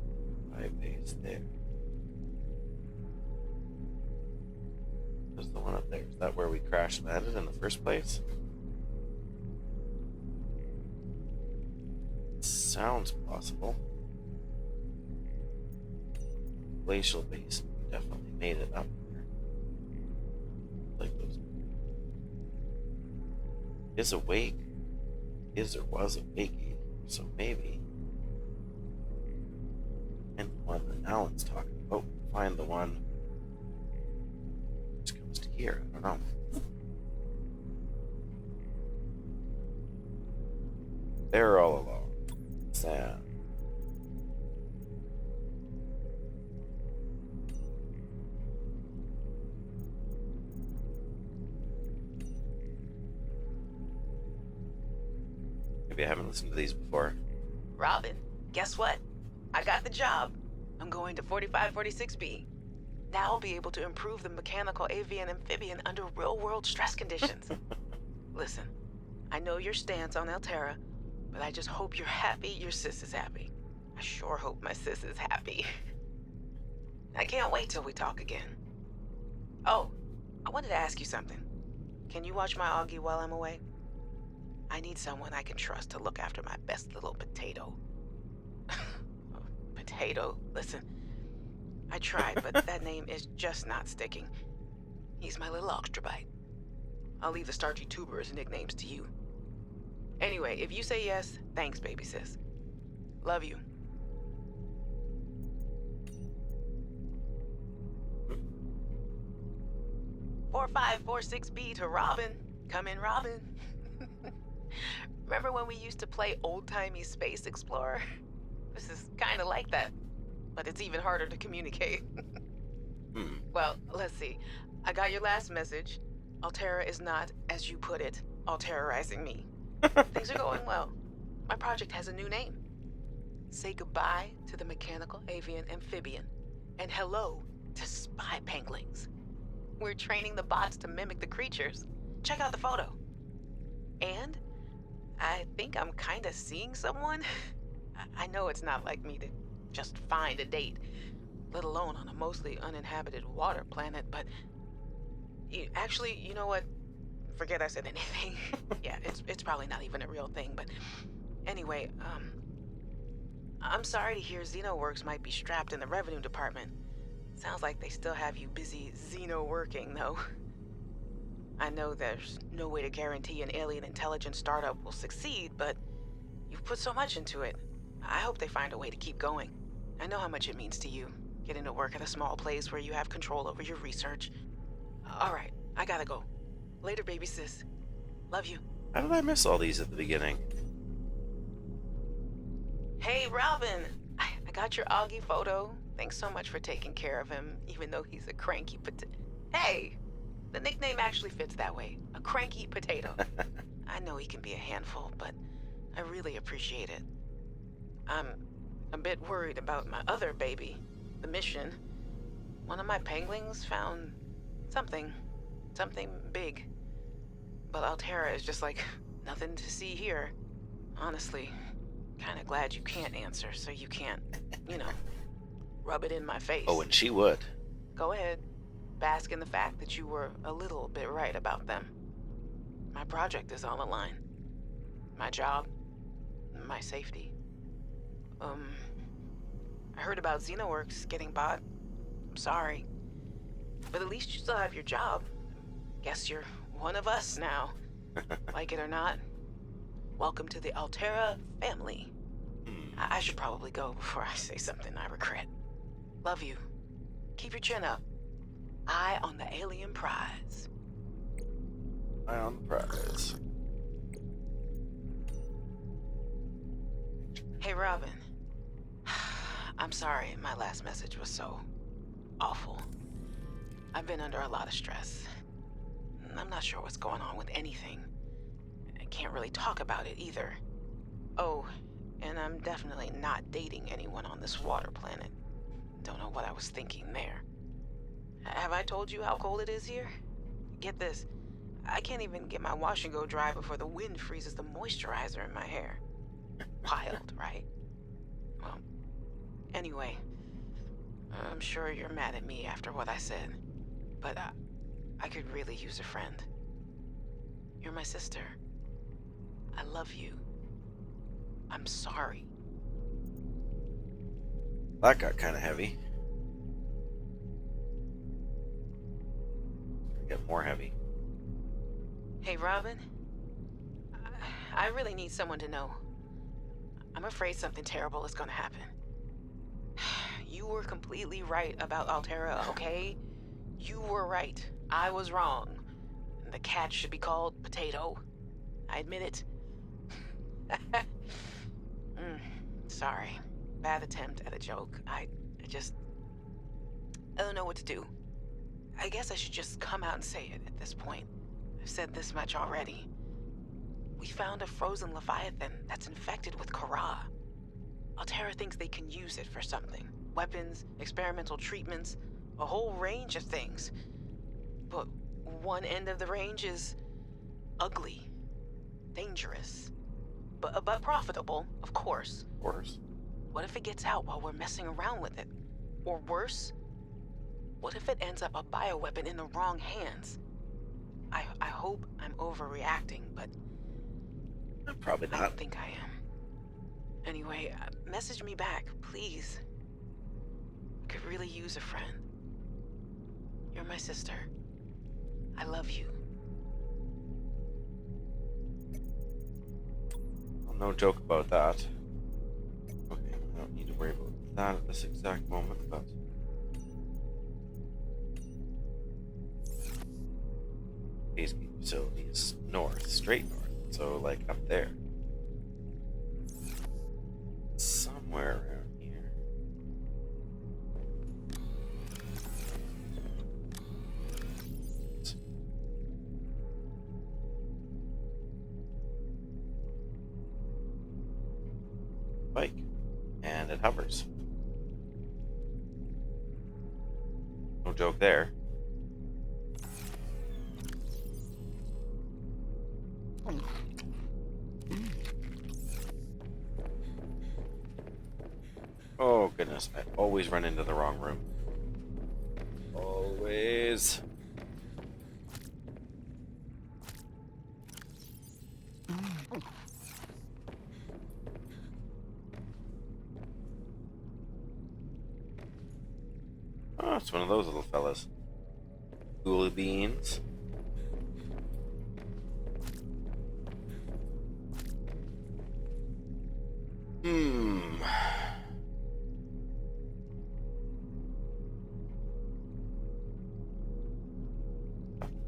I base there. There's the one up there. Is that where we crash landed in the first place? Sounds possible. Glacial base definitely made it up there. Like those. Is awake. Is or was awake. So maybe. And the one that Alan's talking about. Find the one here? I don't know. They're all alone. Sad. Maybe I haven't listened to these before. Robin, guess what? I got the job. I'm going to 4546B. Now I'll be able to improve the mechanical avian amphibian under real-world stress conditions. Listen, I know your stance on Altera, but I just hope you're happy your sis is happy. I sure hope my sis is happy. I can't wait till we talk again. Oh, I wanted to ask you something. Can you watch my Augie while I'm away? I need someone I can trust to look after my best little potato. Potato, listen. I tried, but that name is just not sticking. He's my little Oxtrabite. I'll leave the starchy tubers nicknames to you. Anyway, if you say yes, thanks, baby sis. Love you. Four 4546B to Robin. Come in, Robin. Remember when we used to play old-timey Space Explorer? This is kind of like that, but it's even harder to communicate. Well, let's see. I got your last message. Altera is not, as you put it, alterrorizing me. Things are going well. My project has a new name. Say goodbye to the mechanical avian amphibian, and hello to spy penguins. We're training the bots to mimic the creatures. Check out the photo. And I think I'm kind of seeing someone. I know it's not like me to just find a date, let alone on a mostly uninhabited water planet, but actually, you know what? Forget I said anything. Yeah, it's probably not even a real thing, but anyway, I'm sorry to hear XenoWorks might be strapped in the revenue department. Sounds like they still have you busy Xeno working, though. I know there's no way to guarantee an alien intelligence startup will succeed, but you've put so much into it. I hope they find a way to keep going. I know how much it means to you, getting to work at a small place where you have control over your research. All right, I gotta go. Later, baby sis. Love you. How did I miss all these at the beginning? Hey, Robin. I got your Augie photo. Thanks so much for taking care of him, even though he's a cranky Hey! The nickname actually fits that way. A cranky potato. I know he can be a handful, but I really appreciate it. I'm a bit worried about my other baby, the mission. One of my penguins found something big. But Altera is just like nothing to see here. Honestly, kinda glad you can't answer, so you can't, rub it in my face. Oh, and she would. Go ahead. Bask in the fact that you were a little bit right about them. My project is on the line. My job. My safety. I heard about XenoWorks getting bought. I'm sorry. But at least you still have your job. Guess you're one of us now. Like it or not. Welcome to the Altera family. I should probably go before I say something I regret. Love you. Keep your chin up. Eye on the alien prize. Eye on the prize. Hey, Robin. I'm sorry my last message was so awful. I've been under a lot of stress. I'm not sure what's going on with anything. I can't really talk about it either. Oh, and I'm definitely not dating anyone on this water planet. Don't know what I was thinking there. Have I told you how cold it is here? Get this. I can't even get my wash and go dry before the wind freezes the moisturizer in my hair. Wild, right? Well, anyway, I'm sure you're mad at me after what I said, but I could really use a friend. You're my sister. I love you. I'm sorry. That got kind of heavy. Get more heavy. Hey, Robin. I really need someone to know. I'm afraid something terrible is gonna happen. You were completely right about Altera, okay? You were right. I was wrong. The cat should be called Potato. I admit it. Sorry. Bad attempt at a joke. I don't know what to do. I guess I should just come out and say it at this point. I've said this much already. We found a frozen leviathan that's infected with Kara. Altera thinks they can use it for something. Weapons, experimental treatments, a whole range of things. But one end of the range is ugly, dangerous, but profitable, of course. Of course. What if it gets out while we're messing around with it? Or worse, what if it ends up a bioweapon in the wrong hands? I hope I'm overreacting, but Probably I not. don't think I am. Anyway, message me back, please. I could really use a friend. You're my sister. I love you. Well, no joke about that. Okay, I don't need to worry about that at this exact moment, but... Casegate facility is north, straight north, so like up there. Somewhere around here. Bike. And it hovers. No joke there. Oh goodness, I always run into the wrong room. Always. Oh, it's one of those little fellas. Hula beans.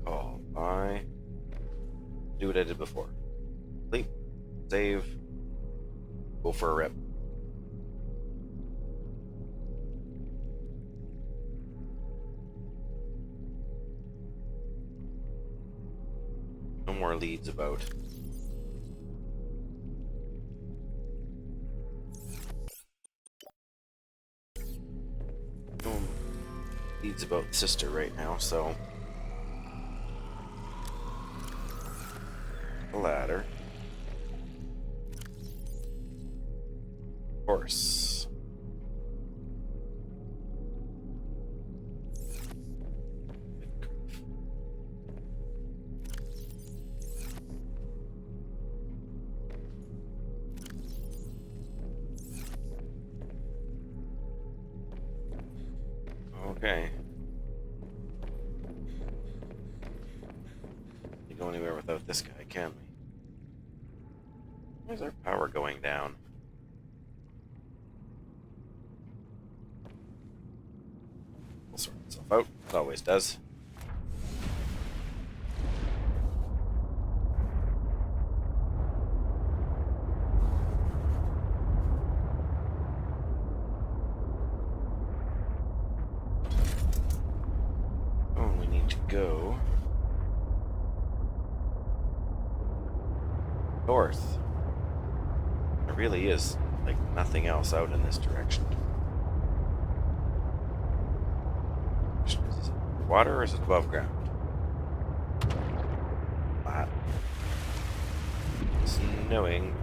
Oh, I do what I did before. Sleep, save, go for a rip. No more leads about. No leads about sister right now, so the ladder. Horse. Okay. Can't go anywhere without this guy, can we? Where's our power going down? Will sort itself out. It always does. Oh, we need to go north. There really is like nothing else out in this direction. Is it water or is it above ground? Flat. Snowing.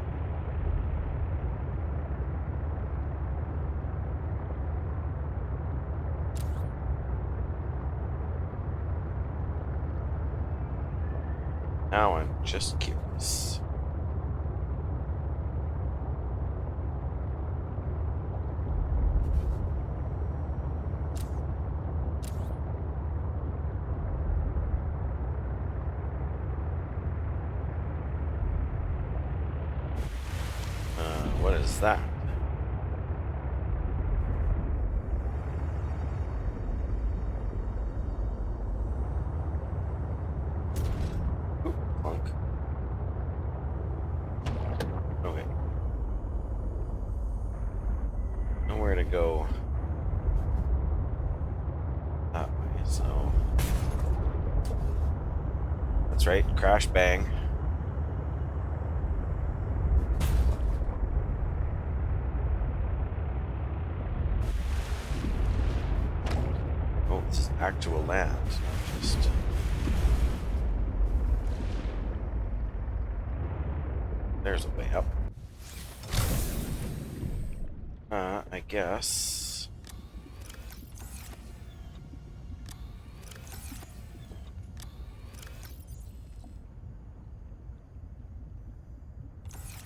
Now I'm just curious. What is that? nowhere to go that way, so that's right, crash bang. Oh, this is actual land, not just there's a way up. I guess.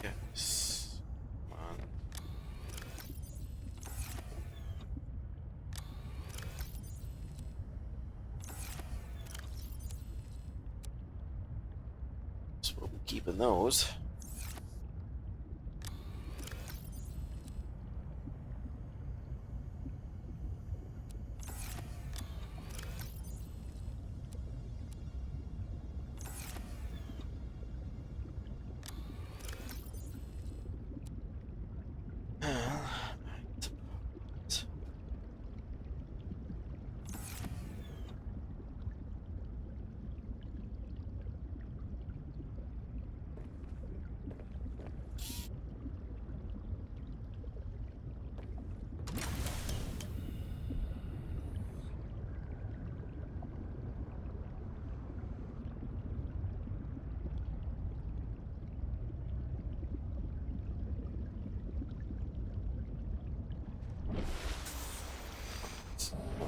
Yes. Come on. So we'll be keeping those.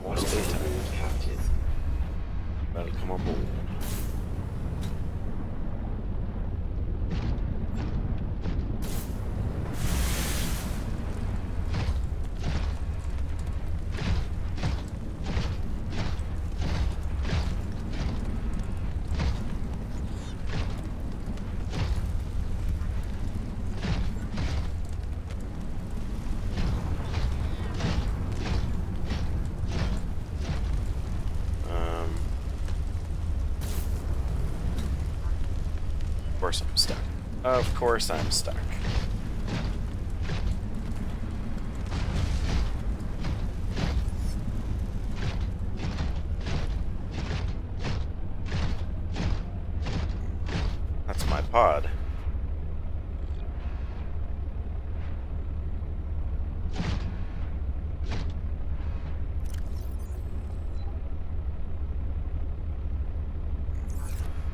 Almost daytime. Captain. Welcome aboard. Of course I'm stuck. Of course I'm stuck. That's my pod.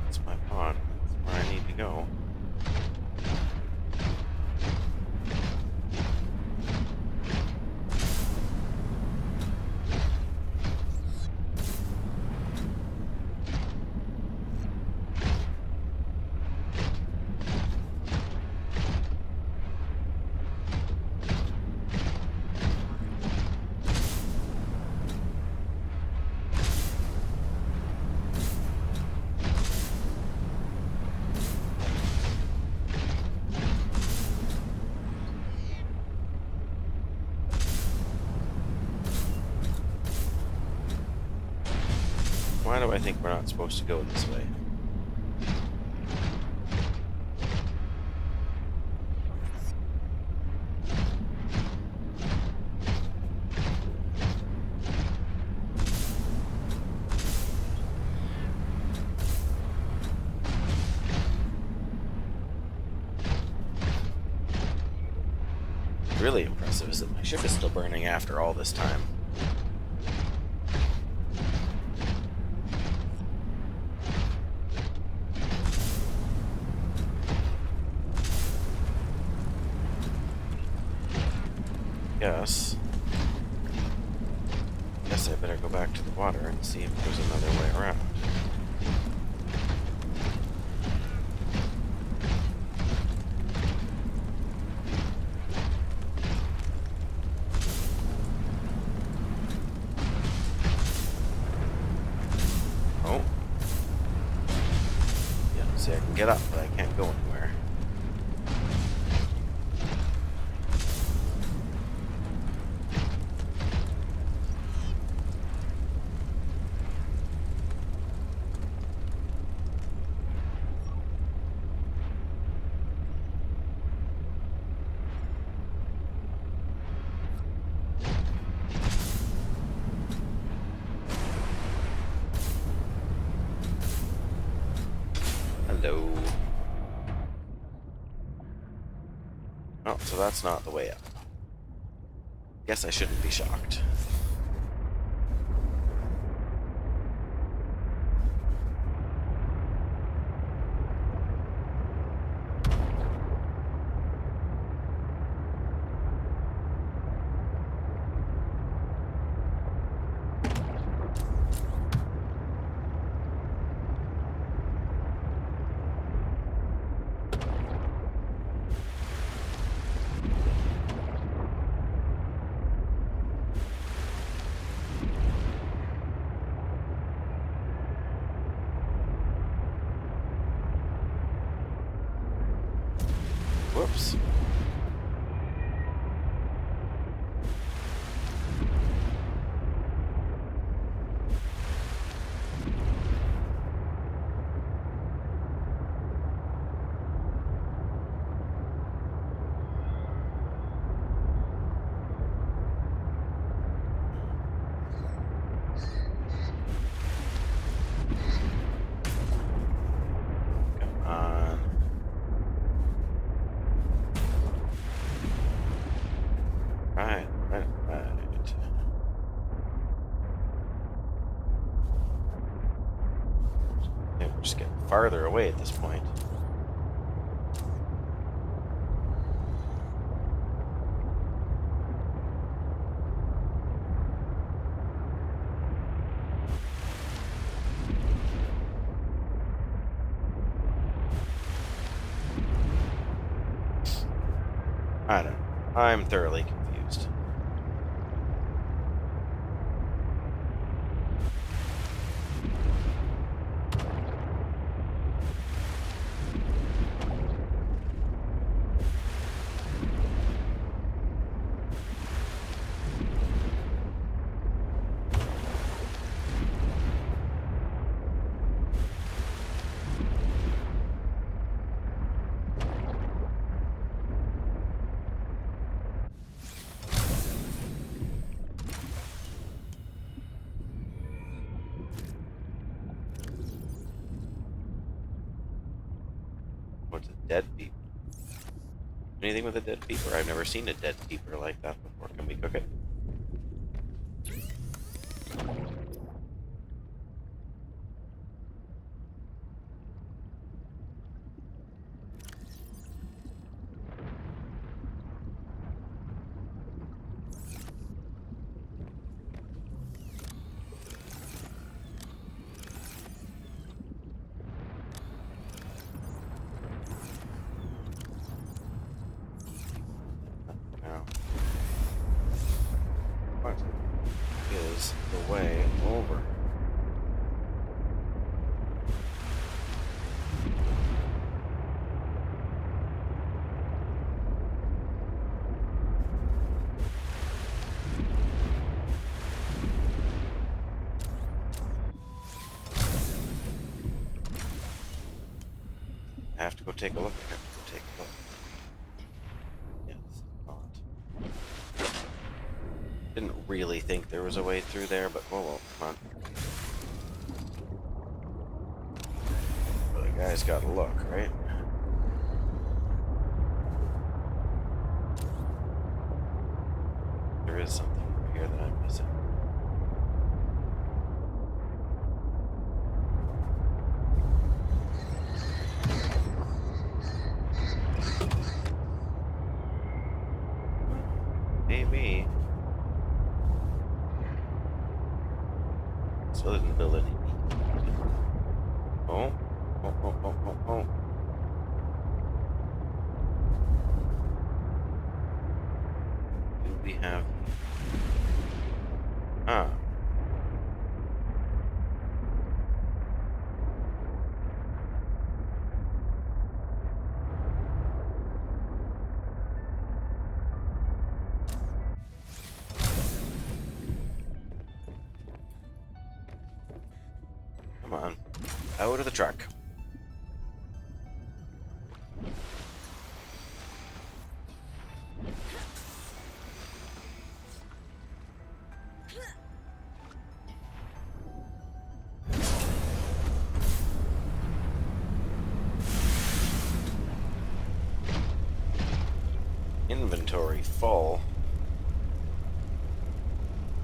That's my pod. That's where I need to go. Why do I think we're not supposed to go this way? Really impressive is that my ship is still burning after all this time. Guess I better go back to the water and see if there's another way around. Oh. Yeah, see, I can get up, but I can't go anywhere. window. Oh, so that's not the way up. Guess I shouldn't be shocked. Whoops. Come on. Right. I think we're just getting farther away at this point. I don't know. I'm thoroughly confused. What's a dead peeper? Anything with a dead peeper? I've never seen a dead peeper like that before. Can we cook it? Now, what is the way over? I have to go take a look. I have to go take a look. Yes, not. Didn't really think there was a way through there, but well, come on. Well, the guy's got to look, right? There is something over here that I'm missing. Maybe. Still didn't build any. Oh. Oh. Do we have... Ah. Come on. Out of the truck.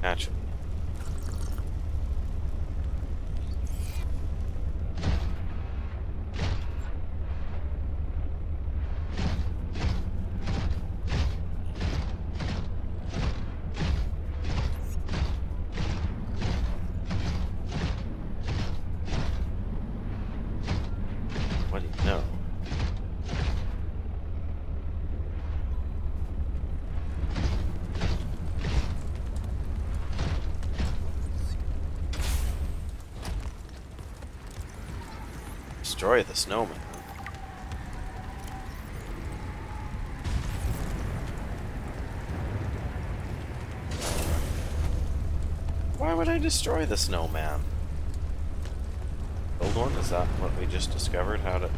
Naturally. What do you know? Destroy the snowman. Why would I destroy the snowman? Build one? Is that what we just discovered? How to...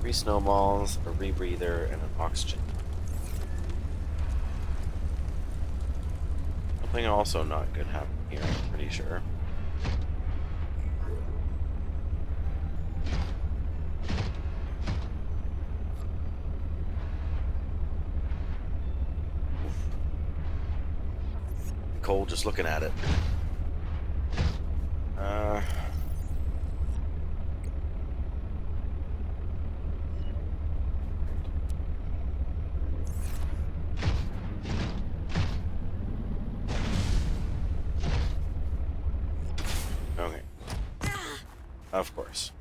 3 snowballs, a rebreather, and an oxygen. Something also not good happened here, I'm pretty sure. Cold just looking at it. Okay. Of course.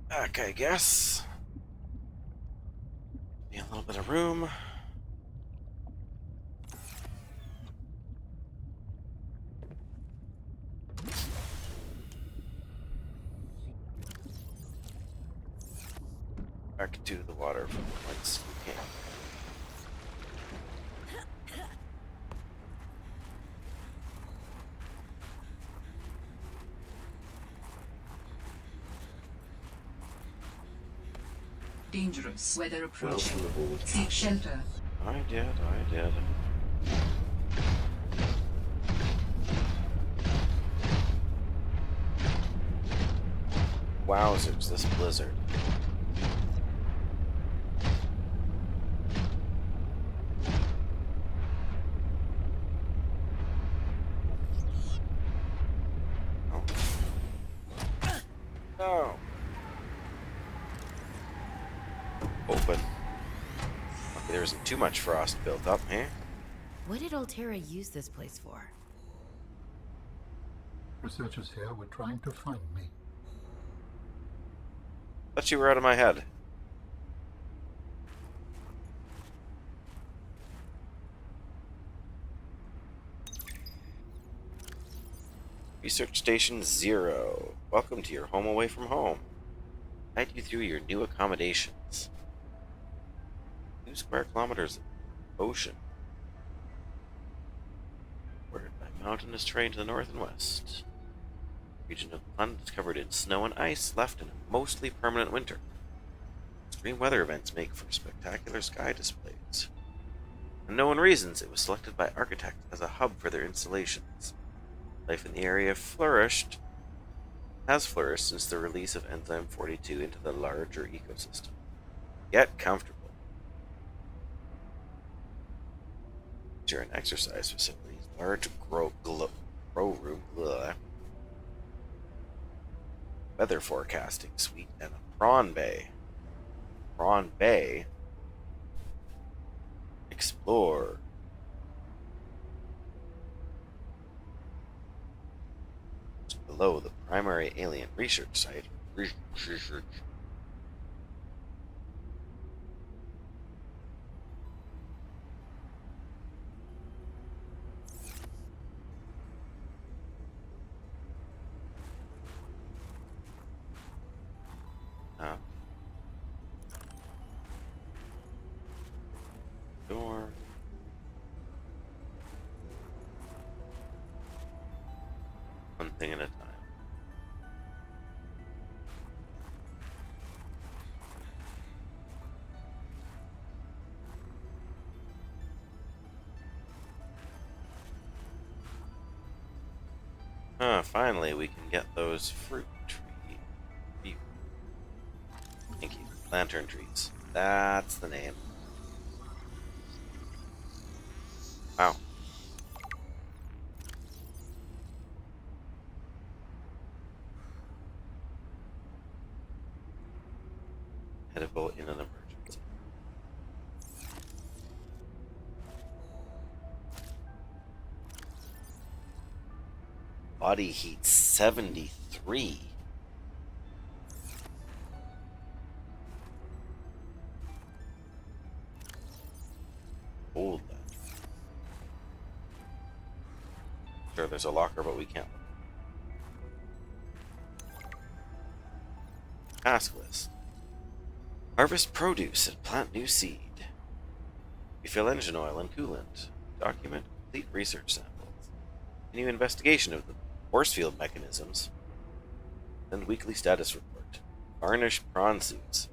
Back, I guess. Be a little bit of room. Back to the water from whence we came. Dangerous weather approaching. Welcome aboard, Seek Captain. shelter. I did. Wowzers, this blizzard. Oh. No. Open. Okay, there isn't too much frost built up, eh? What did Altera use this place for? Researchers here were trying to find me. Thought you were out of my head. Research Station 0. Welcome to your home away from home. Guide you through your new accommodations. 2 square kilometers of ocean. Bordered by mountainous terrain to the north and west. Region of the planet is covered in snow and ice, left in a mostly permanent winter. Extreme weather events make for spectacular sky displays. For unknown reasons, it was selected by architects as a hub for their installations. Life in the area has flourished since the release of Enzyme 42 into the larger ecosystem. Get comfortable. These are an exercise facilities, large grow room, weather forecasting suite, and a prawn bay. Prawn Bay. Explore. Just below the primary alien research site. Research. Door. One thing at a time. Finally we can get those fruit trees. Thank you. Lantern trees. That's the name. Wow. Edible in an emergency. Body heat 73. Hold that. Sure, there's a locker, but we can't. Task list. Harvest produce and plant new seed. Refill engine oil and coolant. Document complete research samples. Continue investigation of the force field mechanisms. Send weekly status report. Varnish prawn suits.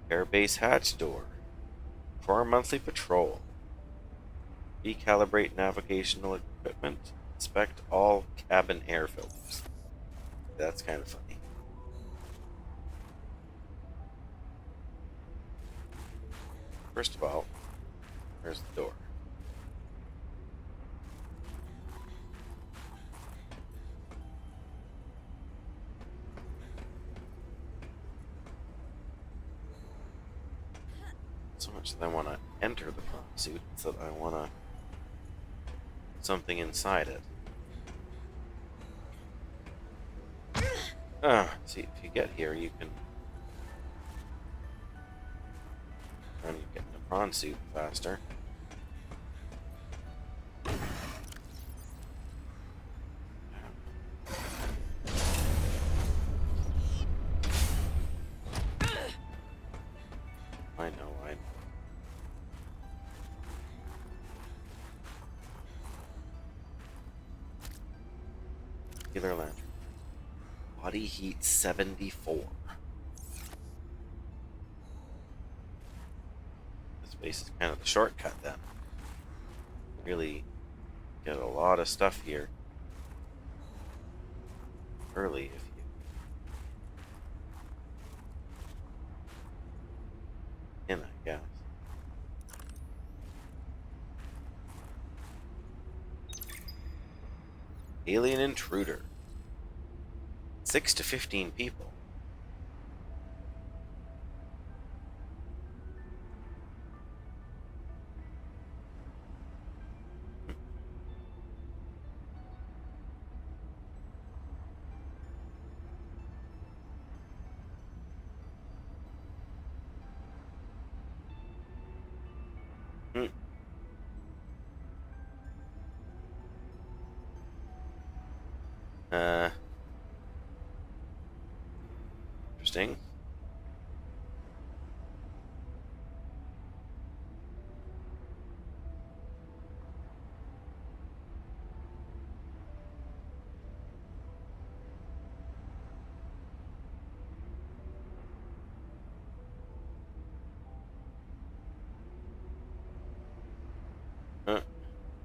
Repair base hatch door. Perform monthly patrol. Recalibrate navigational equipment. Inspect all cabin air filters. That's kind of funny. First of all, there's the door. So much that I want to enter the prawn suit, it's that I want to something inside it. See, if you get here, you can and you get in the prawn suit faster. I know. Regular lantern. Body heat 74. This space is kind of the shortcut then. Really get a lot of stuff here early if you in, I guess. Alien intruder. 6 to 15 people. Hmm. Interesting.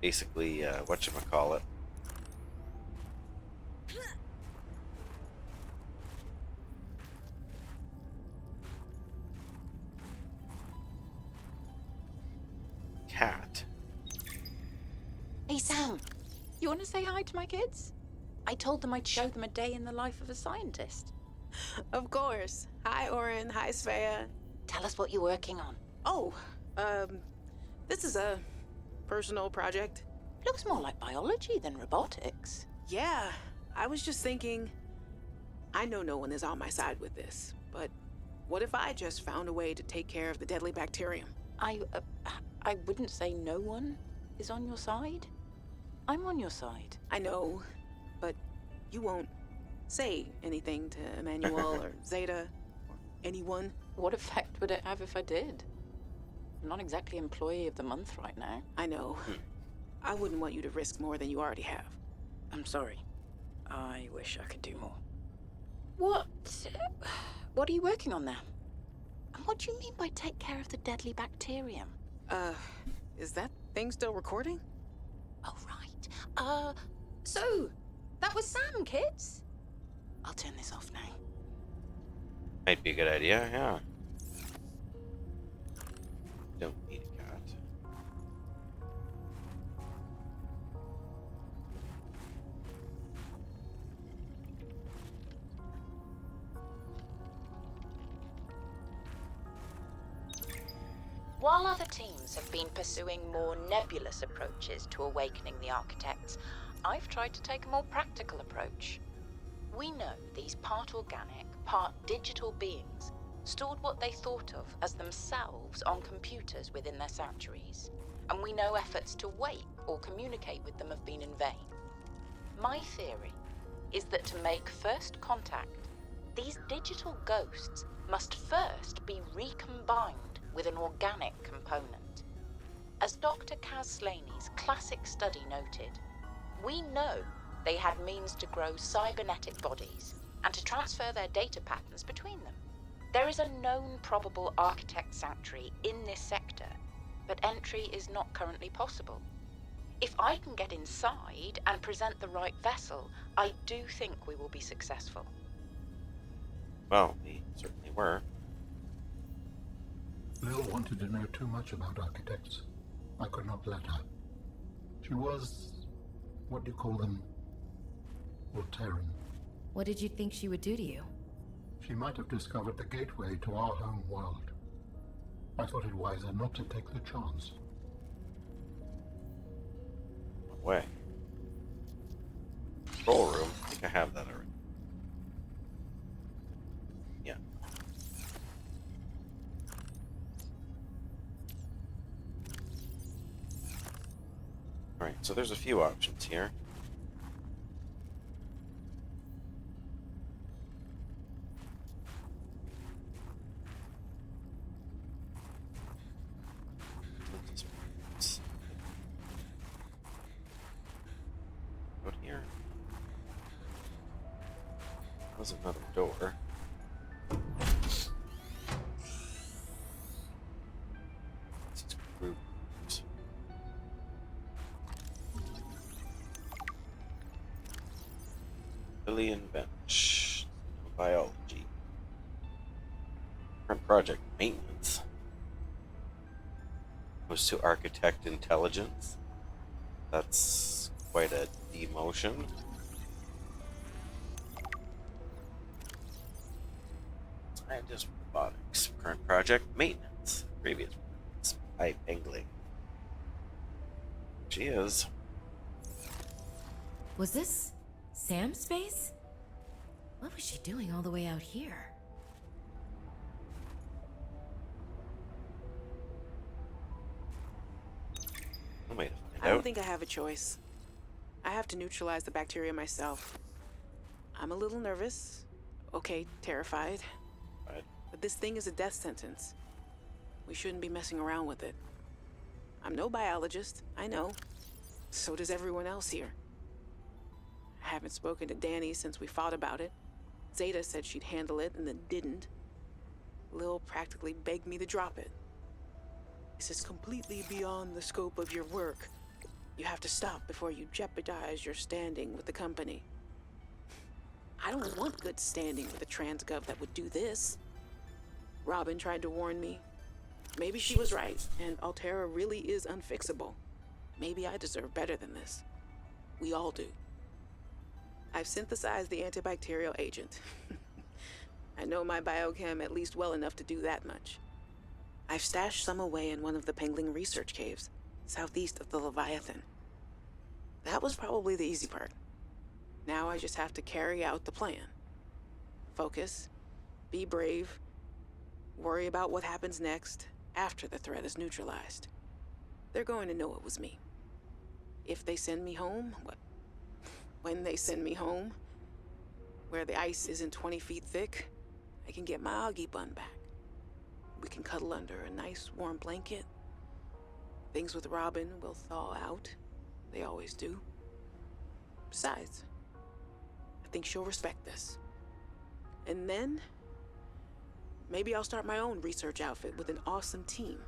Basically, whatchamacallit. Cat. Hey Sam, you want to say hi to my kids? I told them I'd show them a day in the life of a scientist. Of course. Hi, Oren. Hi, Svea. Tell us what you're working on. Oh, this is a personal project. Looks more like biology than robotics. Yeah, I was just thinking, I know no one is on my side with this, but what if I just found a way to take care of the deadly bacterium? I wouldn't say no one is on your side. I'm on your side. I know, but you won't say anything to Emmanuel or Zeta or anyone. What effect would it have if I did? I'm not exactly employee of the month right now. I know. I wouldn't want you to risk more than you already have. I'm sorry. I wish I could do more. What are you working on there? And what do you mean by take care of the deadly bacterium? Is that thing still recording? Oh, right. So, That was Sam, kids. I'll turn this off now. Might be a good idea, yeah. Don't need a cat. While other teams have been pursuing more nebulous approaches to awakening the architects, I've tried to take a more practical approach. We know these part organic, part digital beings stored what they thought of as themselves on computers within their sanctuaries, and we know efforts to wake or communicate with them have been in vain. My theory is that to make first contact, these digital ghosts must first be recombined with an organic component. As Dr. Kaz Slaney's classic study noted, we know they had means to grow cybernetic bodies and to transfer their data patterns between them. There is a known probable architect sanctuary in this sector, but entry is not currently possible. If I can get inside and present the right vessel, I do think we will be successful. Well, we certainly were. Lil wanted to know too much about architects. I could not let her. She was, what do you call them? Voltairan. What did you think she would do to you? She might have discovered the gateway to our home world. I thought it wiser not to take the chance. Way. Control room. I think I have that already. Yeah. Alright, so there's a few options here. Out here. There's another door. Groups. Alien bench. Biology. Current project maintenance. Goes to architect intelligence. That's quite a demotion. Scientist robotics. Current project maintenance. Previous pipe angling. She is. Was this Sam's space? What was she doing all the way out here? No way to find I don't out. think I have a choice. I have to neutralize the bacteria myself. I'm a little nervous. Okay, terrified. Right. But this thing is a death sentence. We shouldn't be messing around with it. I'm no biologist, I know. So does everyone else here. I haven't spoken to Danny since we fought about it. Zeta said she'd handle it and then didn't. Lil practically begged me to drop it. This is completely beyond the scope of your work. You have to stop before you jeopardize your standing with the company. I don't want good standing with a transgov that would do this. Robin tried to warn me. Maybe she was right, and Altera really is unfixable. Maybe I deserve better than this. We all do. I've synthesized the antibacterial agent. I know my biochem at least well enough to do that much. I've stashed some away in one of the Pengling research caves, southeast of the Leviathan. That was probably the easy part. Now I just have to carry out the plan. Focus, be brave, worry about what happens next after the threat is neutralized. They're going to know it was me. If they send me home, when they send me home, where the ice isn't 20 feet thick, I can get my Augie bun back. We can cuddle under a nice warm blanket. Things with Robin will thaw out. They always do. Besides, I think she'll respect this. And then, maybe I'll start my own research outfit with an awesome team.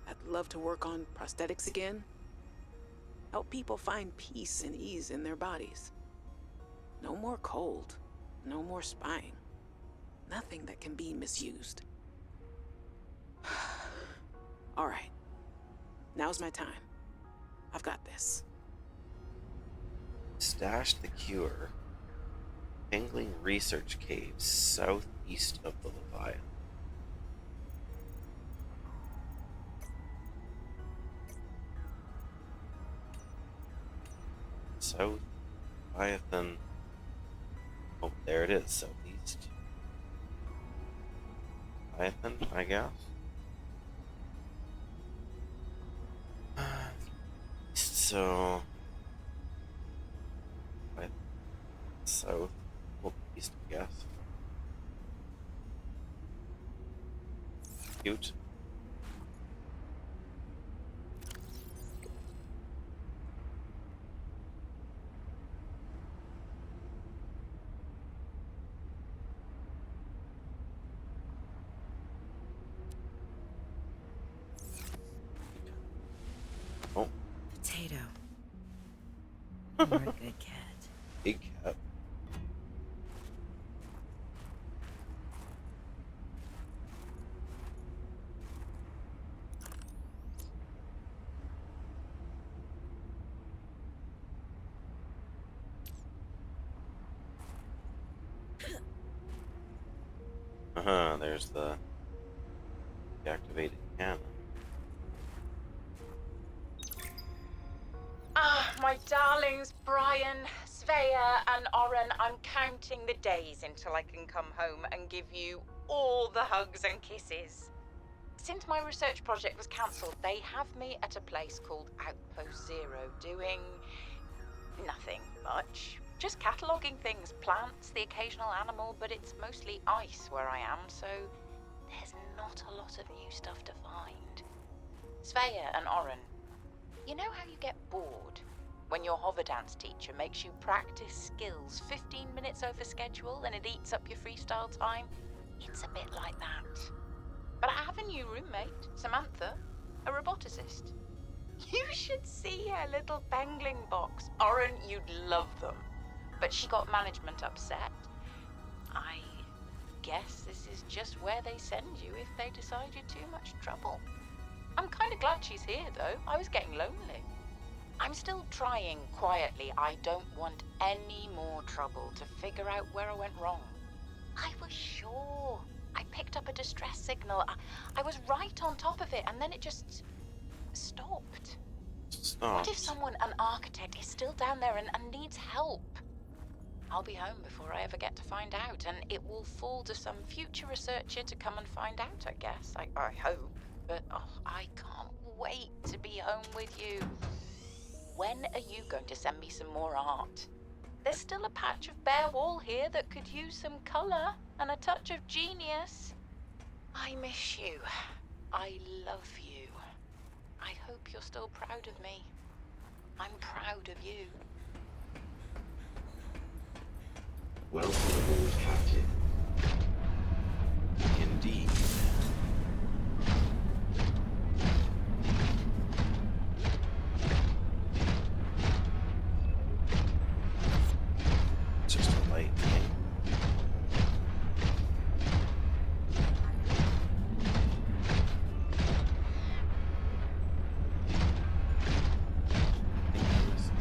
I'd love to work on prosthetics again. Help people find peace and ease in their bodies. No more cold. No more spying. Nothing that can be misused. All right. Now's my time. I've got this. Stash the cure. Angling research caves southeast of the Leviathan. South Leviathan. Oh, there it is, southeast. Leviathan, I guess. So, south, well, east, I guess. Cute. Oh, Potato. You're a good cat. big cat. There's the deactivated cannon. Ah, my darlings, Brian, Svea, and Oren, I'm counting the days until I can come home and give you all the hugs and kisses. Since my research project was cancelled, they have me at a place called Outpost Zero, doing nothing much. Just cataloguing things, plants, the occasional animal, but it's mostly ice where I am, so there's not a lot of new stuff to find. Svea and Oren, you know how you get bored when your hover dance teacher makes you practice skills 15 minutes over schedule and it eats up your freestyle time? It's a bit like that. But I have a new roommate, Samantha, a roboticist. You should see her little bangling box. Oren, you'd love them. But she got management upset. I guess this is just where they send you if they decide you're too much trouble. I'm kind of glad she's here, though. I was getting lonely. I'm still trying quietly. I don't want any more trouble to figure out where I went wrong. I was sure. I picked up a distress signal. I was right on top of it, and then it just stopped. What if someone, an architect, is still down there and needs help? I'll be home before I ever get to find out, and it will fall to some future researcher to come and find out, I guess. I hope. But I can't wait to be home with you. When are you going to send me some more art? There's still a patch of bare wall here that could use some colour and a touch of genius. I miss you. I love you. I hope you're still proud of me. I'm proud of you. Welcome aboard, Captain. Indeed. It's just a light thing.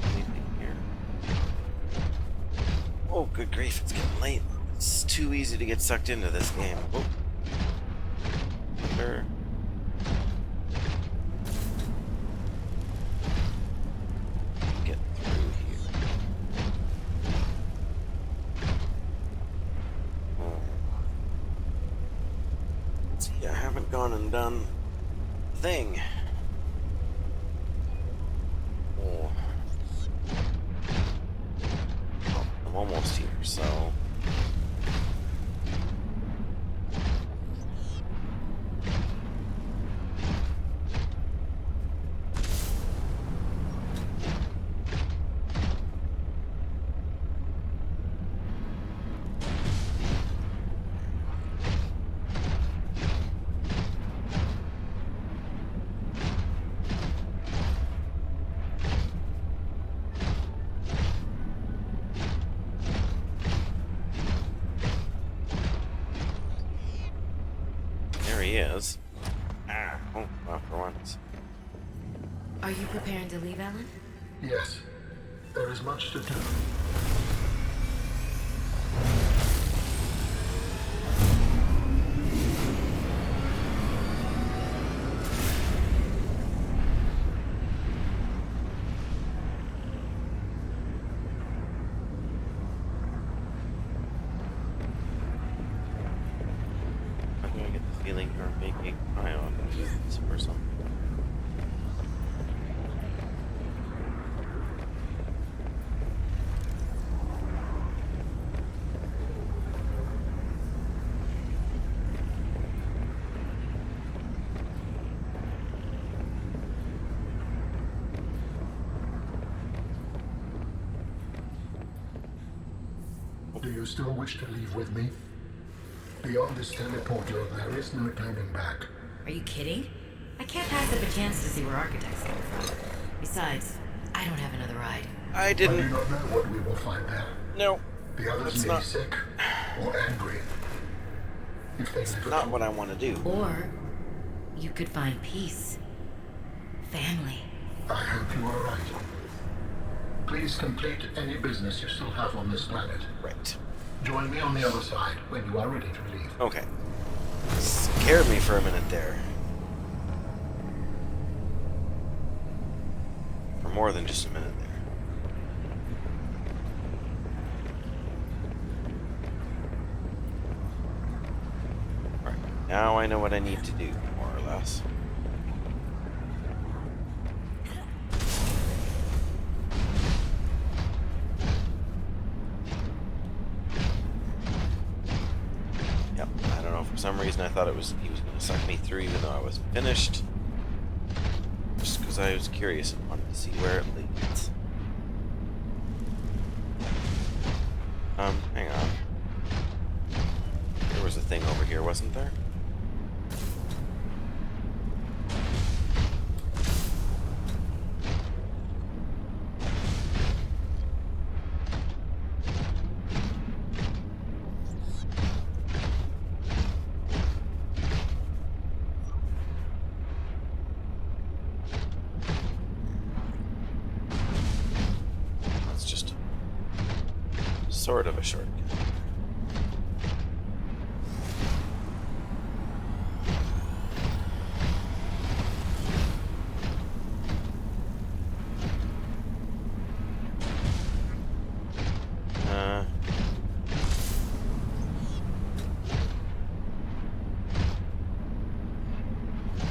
Anything here? Oh, good grief, it's getting late. It's too easy to get sucked into this game. Oh. Sure. Get through here. Oh. See, I haven't gone and done the thing. Oh. Well, I'm almost here, so. he is. Ah, oh, well, for once. Are you preparing to leave, Alan? Yes, there is much to do. How do I get the feeling you're making ion moves or something? Do you still wish to leave with me? Beyond this teleporter, there is no turning back. Are you kidding? I can't pass up a chance to see where architects come from. Besides, I don't have another ride. I I do didn't. not know what we will find there. No, The others that's may not. be sick or angry. If they live Not what I want to do. Or you could find peace. Family. I hope you are right. Please complete any business you still have on this planet. Right. Join me on the other side when you are ready to leave. Okay. Scared me for a minute there. For more than just a minute there. Alright, now I know what I need to do, more or less. Yep, I don't know, for some reason I thought he was going to suck me through even though I wasn't finished. Just because I was curious and wanted to see where it leads. Hang on. There was a thing over here, wasn't there? That's just sort of a shortcut.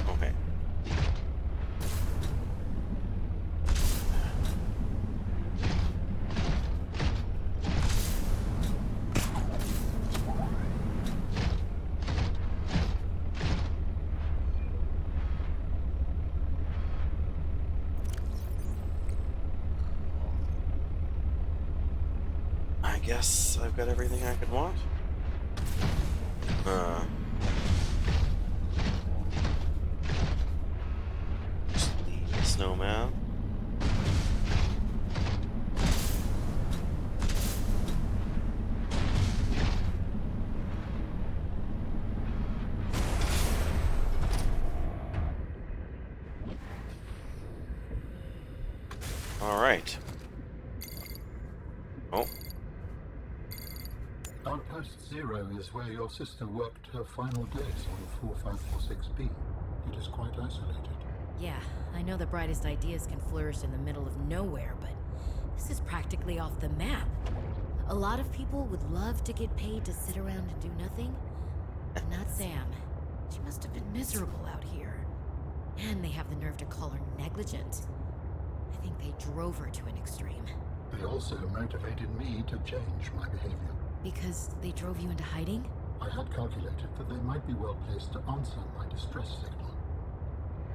Okay. I guess I've got everything I could want. Just leave the snowman. All right. Oh, Outpost Zero is where your sister worked her final days on 4546B. It is quite isolated. Yeah, I know the brightest ideas can flourish in the middle of nowhere, but this is practically off the map. A lot of people would love to get paid to sit around and do nothing, but not Sam. She must have been miserable out here. And they have the nerve to call her negligent. I think they drove her to an extreme. They also motivated me to change my behavior. Because they drove you into hiding? I had calculated that they might be well placed to answer my distress signal.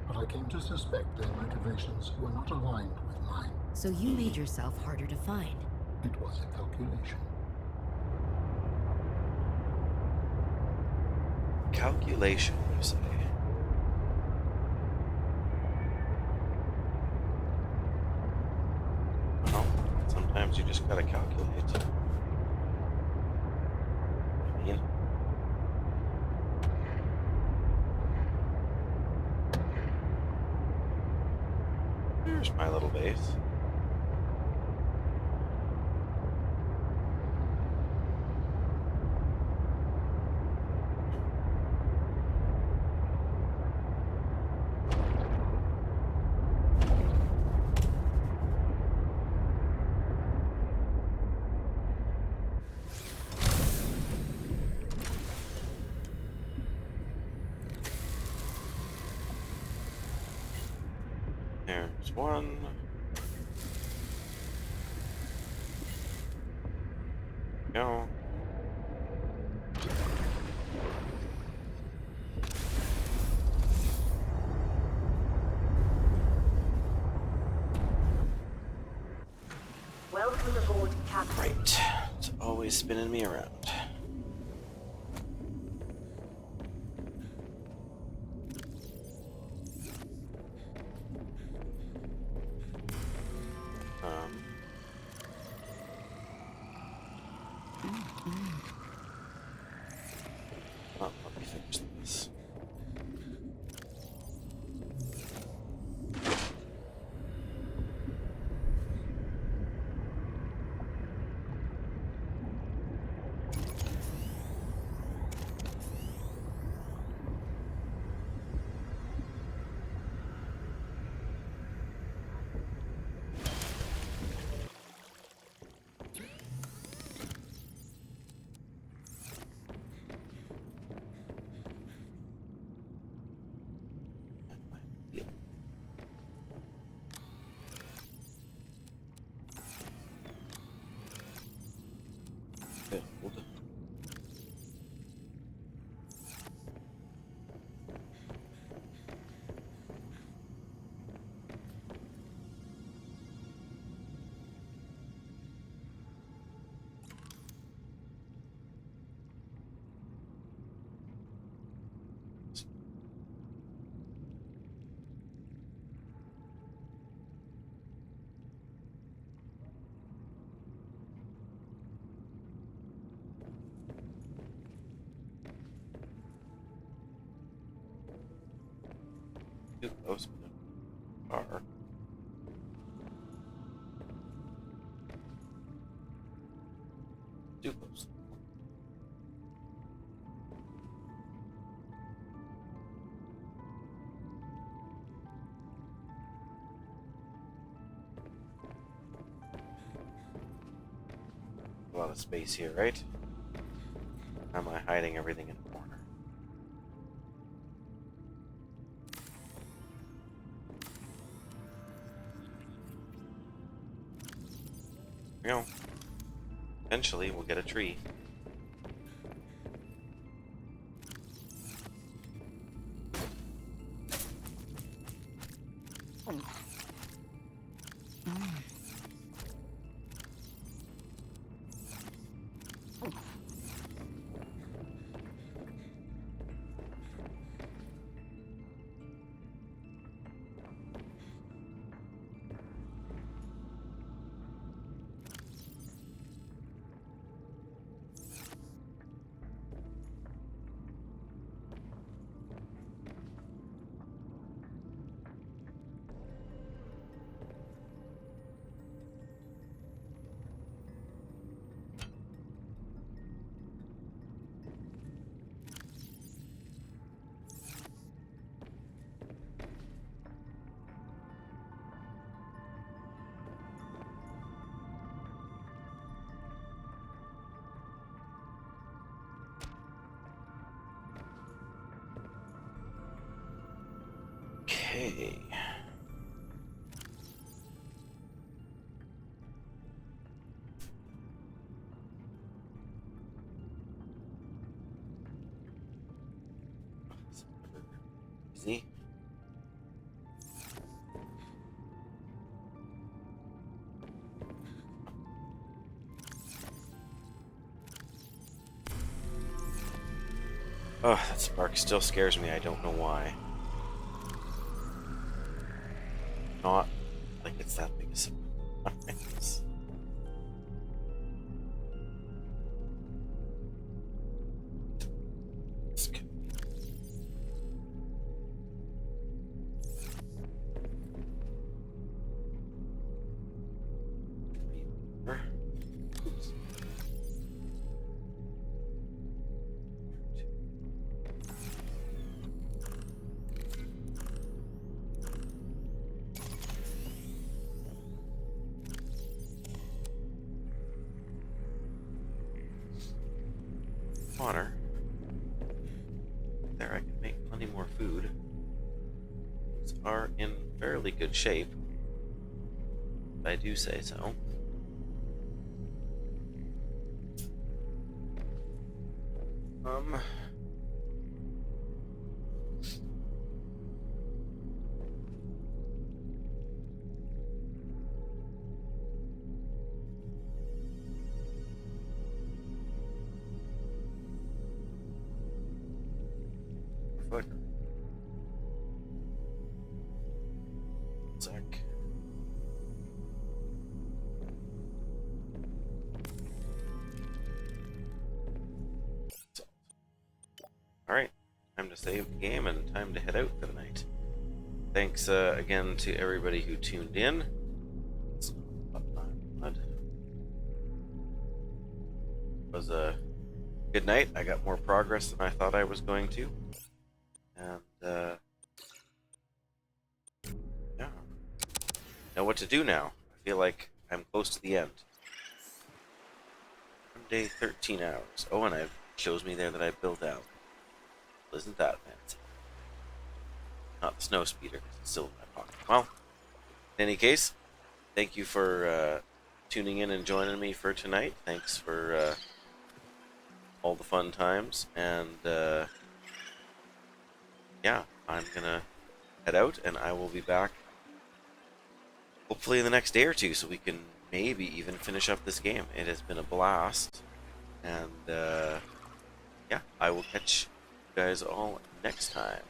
But I came to suspect their motivations were not aligned with mine. So you made yourself harder to find. It was a calculation. calculation, you say? Well, sometimes you just gotta calculate. I mean, There's my little base. There's one. Go. Welcome aboard, Captain. Right. It's always spinning me around. Let me finish this. Build. Too close, but far. Too close. A lot of space here, right? How am I hiding everything in the corner? There we go. Eventually, we'll get a tree. Okay. Easy. Oh, that spark still scares me. I don't know why. Not like it's that big a surprise. water. There, I can make plenty more food. These are in fairly good shape, if I do say so. Foot. Sec. Alright, time to save the game and time to head out for the night. Thanks again to everybody who tuned in. It was a good night. I got more progress than I thought I was going to. And, yeah. Know what to do now. I feel like I'm close to the end. One day, 13 hours. Oh, and it shows me there that I built out. Isn't that fancy? Not the snow speeder, because it's still in my pocket. Well, in any case, thank you for tuning in and joining me for tonight. Thanks for all the fun times. And, yeah, I'm going to head out, and I will be back hopefully in the next day or two, so we can maybe even finish up this game. It has been a blast. And, yeah, I will catch you guys all next time.